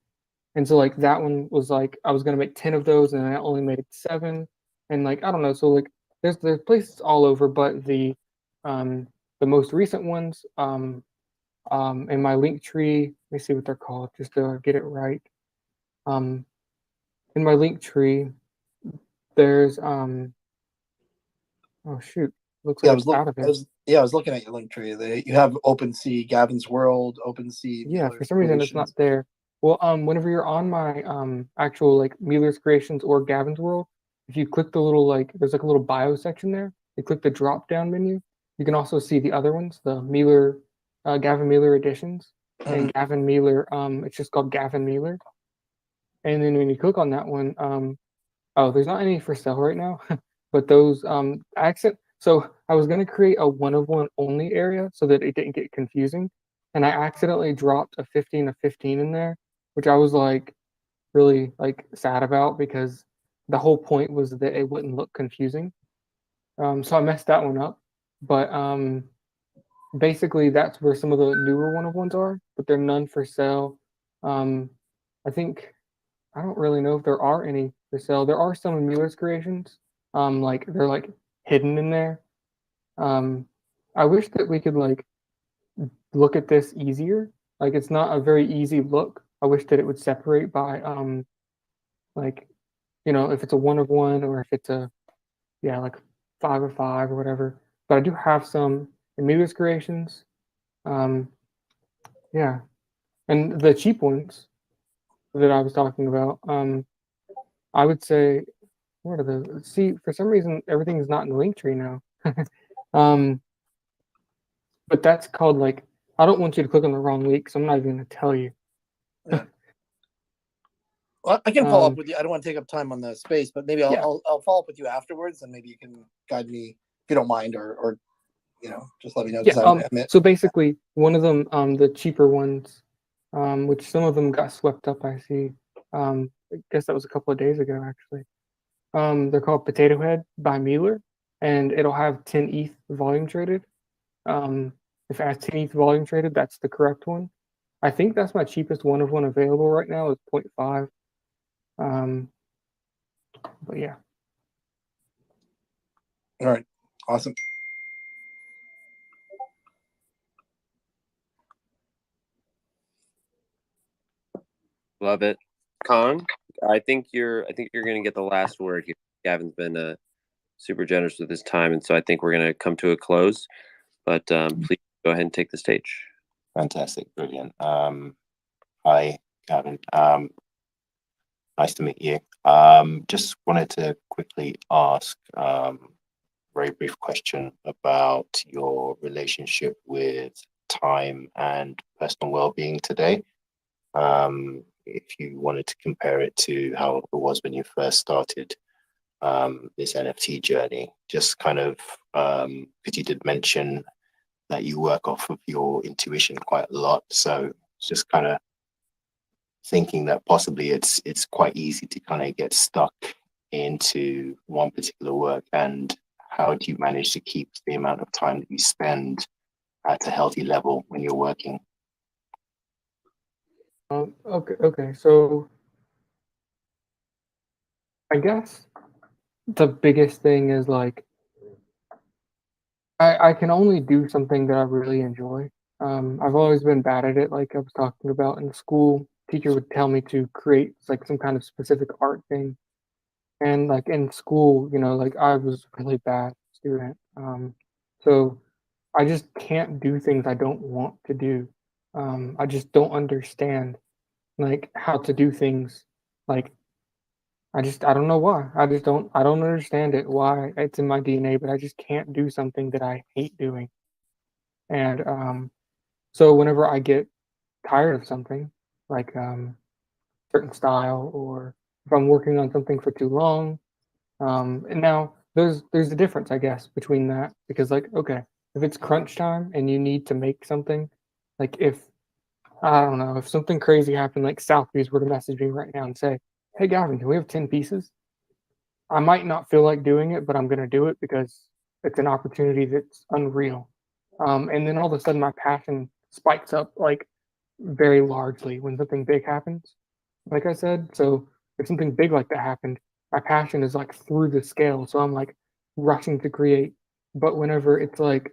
and so like that one was like I was gonna make 10 of those, and I only made it 7. And like I don't know, so like there's places all over, but the most recent ones in my link tree. Let me see what they're called, just to get it right. Um, in my link tree, there's oh shoot, looks Yeah, like it's out of it. I was looking at your link tree. You have OpenSea, Gavin's World, OpenSea. Yeah, Meeler's for some reason it's not Creations. there. Well, whenever you're on my actual like Mealer's Creations or Gavin's World, if you click the little like there's like a little bio section there, you click the drop down menu. You can also see the other ones, the Meeler, Gavin Meeler editions, and Gavin Meeler. It's just called Gavin Meeler. And then when you click on that one, oh, there's not any for sale right now, but those accent. So I was gonna create a one of one only area so that it didn't get confusing, and I accidentally dropped a 15 of 15 in there, which I was like really like sad about because the whole point was that it wouldn't look confusing. So I messed that one up, but basically that's where some of the newer one of ones are, but they're none for sale. Um, I think I don't really know if there are any for sale. There are some in Mueller's creations. Like they're like hidden in there. Um, I wish that we could like look at this easier. Like it's not a very easy look. I wish that it would separate by like you know if it's a one of one or if it's a yeah like 5 of 5 or whatever. But I do have some in Mueller's creations. Um, yeah, and the cheap ones that I was talking about. I would say what are the see for some reason everything's not in the link tree now. um but that's called like I don't want you to click on the wrong link, so I'm not even gonna tell you. Well, I can follow up Um with you. I don't want to take up time on the space, but maybe I'll yeah, I'll follow up with you afterwards, and maybe you can guide me if you don't mind, or just let me know yeah. because So basically one of them, the cheaper ones, which some of them got swept up, I see. I guess that was a couple of days ago actually. They're called Potato Head by Meeler, and it'll have 10 ETH volume traded. If it has 10 ETH volume traded, that's the correct one. I think that's my cheapest one of one available right now is 0.5. But yeah. All right, awesome. Love it. Kong, I think you're gonna get the last word here. Gavin's been super generous with his time, and so I think we're gonna come to a close. But please go ahead and take the stage. Fantastic, brilliant. Hi, Gavin. Nice to meet you. Just wanted to quickly ask very brief question about your relationship with time and personal well-being today. If you wanted to compare it to how it was when you first started this NFT journey, just kind of because you did mention that you work off of your intuition quite a lot, so just kind of thinking that possibly it's quite easy to kind of get stuck into one particular work, and how do you manage to keep the amount of time that you spend at a healthy level when you're working? Okay. So I guess the biggest thing is like I can only do something that I really enjoy. I've always been bad at it, like I was talking about in school. Teacher would tell me to create like some kind of specific art thing, and like in school, like I was a really bad student. So I just can't do things I don't want to do. I just don't understand like how to do things. Like I don't know why. I don't understand it why it's in my DNA, but I just can't do something that I hate doing. And so whenever I get tired of something, like certain style, or if I'm working on something for too long, and now there's a difference, I guess, between that because like okay, if it's crunch time and you need to make something, like if I don't know if something crazy happened, like Southby's were to message me right now and say, "Hey Gavin, can we have 10 pieces?" I might not feel like doing it, but I'm gonna do it because it's an opportunity that's unreal. And then all of a sudden, my passion spikes up like very largely when something big happens. Like I said, so if something big like that happened, my passion is like through the scale. So I'm like rushing to create. But whenever it's like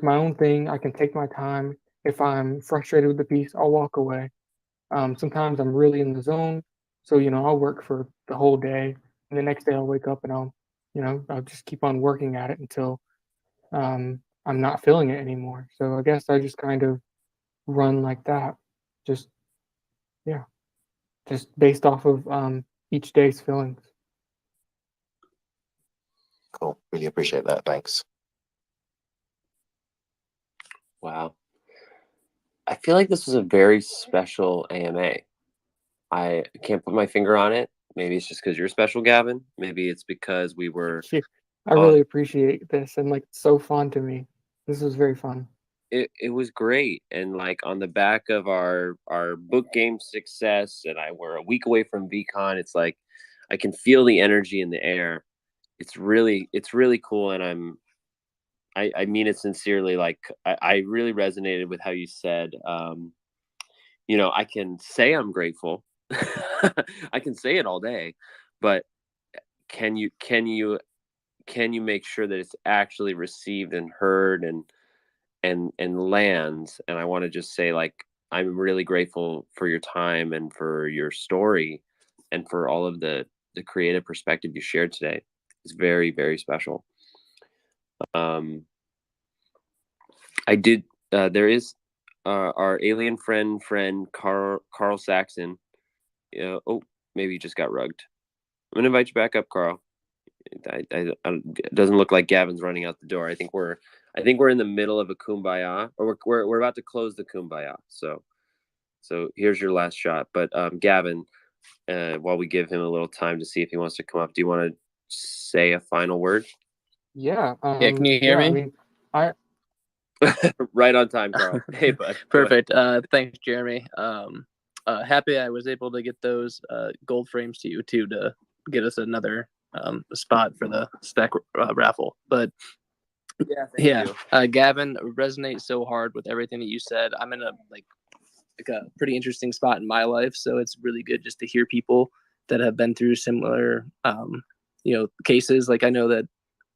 my own thing, I can take my time. If I'm frustrated with the piece, I'll walk away. Sometimes I'm really in the zone, so I'll work for the whole day, and the next day I'll wake up and I'll just keep on working at it until I'm not feeling it anymore. So I guess I just kind of run like that, just yeah, just based off of each day's feelings. Cool. Really appreciate that. Thanks. Wow. I feel like this was a very special AMA. I can't put my finger on it. Maybe it's just because you're special, Gavin. Maybe it's because we were. I really appreciate this, and like it's so fun to me. This was very fun. It was great, and like on the back of our book game success, and we're a week away from VCon. It's like I can feel the energy in the air. It's really cool, and I mean it sincerely. Like I really resonated with how you said, I can say I'm grateful. I can say it all day, but can you make sure that it's actually received and heard and lands? And I want to just say, like, I'm really grateful for your time and for your story and for all of the creative perspective you shared today. It's very, very special. I did. There is our alien friend Carl Saxon. Oh, maybe you just got rugged. I'm gonna invite you back up, Carl. It doesn't look like Gavin's running out the door. I think we're in the middle of a kumbaya, or we're about to close the kumbaya. So here's your last shot. But Gavin, while we give him a little time to see if he wants to come up, do you want to say a final word? Yeah. Yeah, can you hear me? I mean, Right on time, Carl. Hey, bud. Perfect. Thanks, Jeremy. Happy I was able to get those gold frames to you too to get us another spot for the spec raffle. But Yeah, Gavin, resonates so hard with everything that you said. I'm in a pretty interesting spot in my life, so it's really good just to hear people that have been through similar cases. Like I know that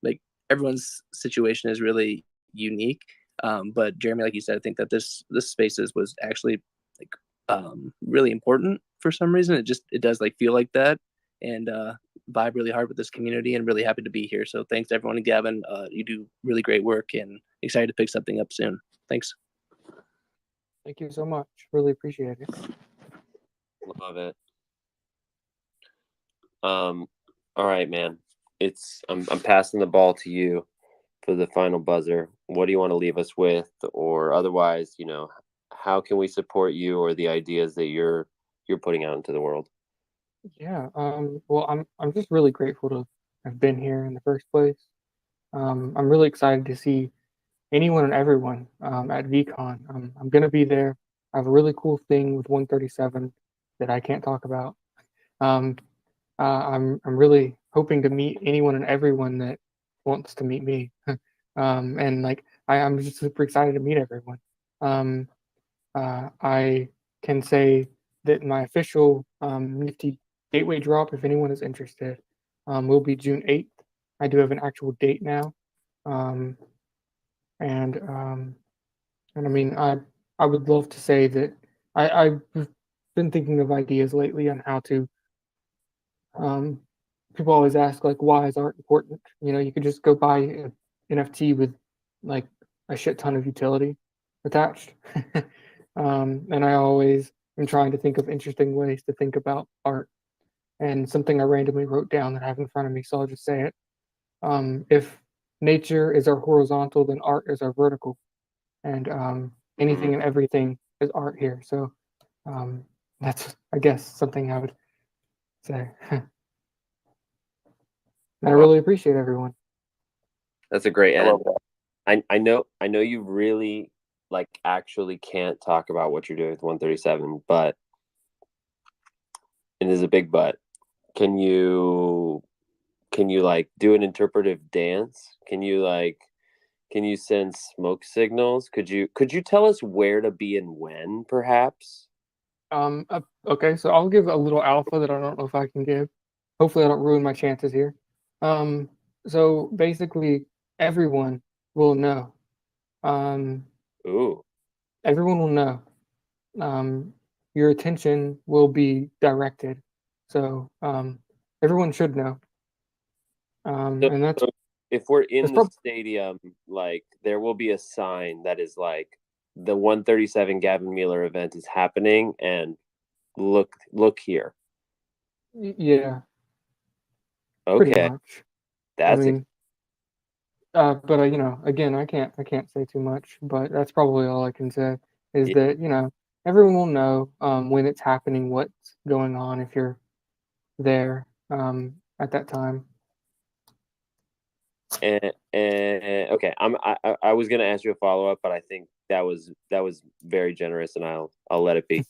like everyone's situation is really unique. But Jeremy, like you said, I think that this spaces was actually like really important for some reason. It does like feel like that, and vibe really hard with this community, and really happy to be here. So thanks to everyone. And Gavin, you do really great work, and excited to pick something up soon. Thanks. Thank you so much. Really appreciate it. love it. All right, man. I'm passing the ball to you for the final buzzer. What do you want to leave us with, or otherwise, how can we support you or the ideas that you're putting out into the world? Yeah. Well, I'm just really grateful to have been here in the first place. I'm really excited to see anyone and everyone at VCon. I'm gonna be there. I have a really cool thing with 137 that I can't talk about. Um, I'm really hoping to meet anyone and everyone that wants to meet me. And like I'm just super excited to meet everyone. I can say that my official Nifty Gateway drop, if anyone is interested, will be June 8th. I do have an actual date now. And I mean, I would love to say that I've been thinking of ideas lately on how to. People always ask like, why is art important? You know, you could just go buy an NFT with like a shit ton of utility attached. And I always am trying to think of interesting ways to think about art. And something I randomly wrote down that I have in front of me, so I'll just say it. If nature is our horizontal, then art is our vertical. And anything and everything is art here. So that's, I guess, something I would say. And I really appreciate everyone. That's a great I end. love that. I know you really like actually can't talk about what you're doing with 137, but and there's a big but. Can you like do an interpretive dance? Can you send smoke signals? Could you tell us where to be and when, perhaps? Okay, so I'll give a little alpha that I don't know if I can give. Hopefully I don't ruin my chances here. So basically everyone will know. Ooh. Everyone will know. Your attention will be directed. So everyone should know. And that's So if we're in the stadium, like there will be a sign that is like the 137 Gavin Meeler event is happening, and look here. yeah. Okay. Pretty much. That's I mean, but you know, again, I can't say too much, but that's probably all I can say is that, you know, everyone will know when it's happening, what's going on if you're there at that time. and okay, I was gonna ask you a follow up, but I think that was very generous, and I'll let it be.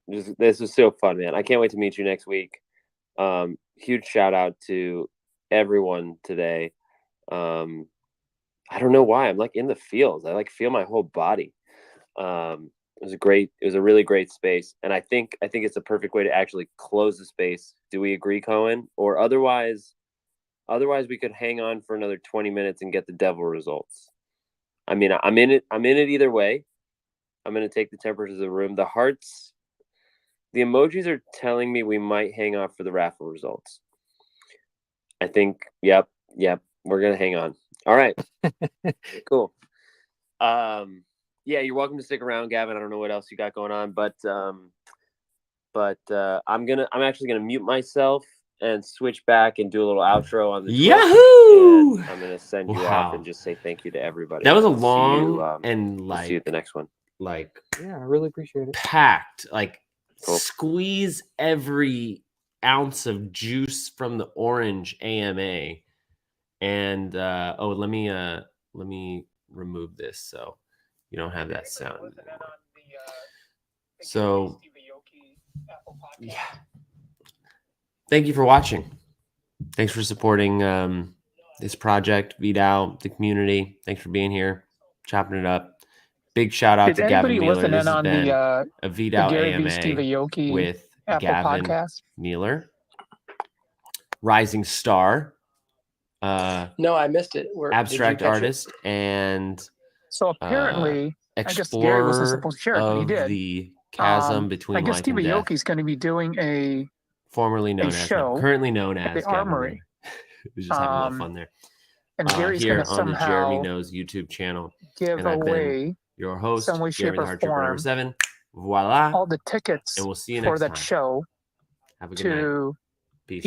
This is so fun, man. I can't wait to meet you next week. Huge shout out to everyone today. I don't know why I'm like in the feels. I like feel my whole body. It was a really great space, and I think it's a perfect way to actually close the space. Do we agree, Cohen? Or otherwise we could hang on for another 20 minutes and get the devil results. I mean, I'm in it either way. I'm going to take the temperature of the room. The hearts, the emojis are telling me we might hang off for the raffle results. I think, yep, we're going to hang on. All right. Cool. Yeah, you're welcome to stick around, Gavin. I don't know what else you got going on, but I'm actually going to mute myself and switch back and do a little outro on the Yahoo! I'm going to send you off and just say thank you to everybody. That was a We'll long see you, and we'll see you at the next one. Like yeah, I really appreciate it. Packed, like Cool. Squeeze every ounce of juice from the orange AMA. And let me remove this so you don't have that sound anymore. So yeah. Thank you for watching. Thanks for supporting this project, VeeDao, the community. Thanks for being here, chopping it up. Big shout out Did to Gavin anybody Meeler. listen This in has on been the a VeeDao Gary V. AMA Steve Aoki with Apple Gavin podcast? Meeler, rising star, No, I missed it. abstract artist, and So apparently, I guess Gary wasn't explorer supposed to share it, but he of did. the chasm between I guess life Steve and death. Aoki's going to be doing Formerly known as, show currently known at as the Gavin Armory. Meeler. We're just having a little fun there. And Gary's Here going to on the Jeremy somehow Knows YouTube channel. give And I've been away your host, some way, shape, Jeremy the or Hard Tripper number form 7. Voila. all the tickets And we'll see you for next that time. show Have a good night. to Peace.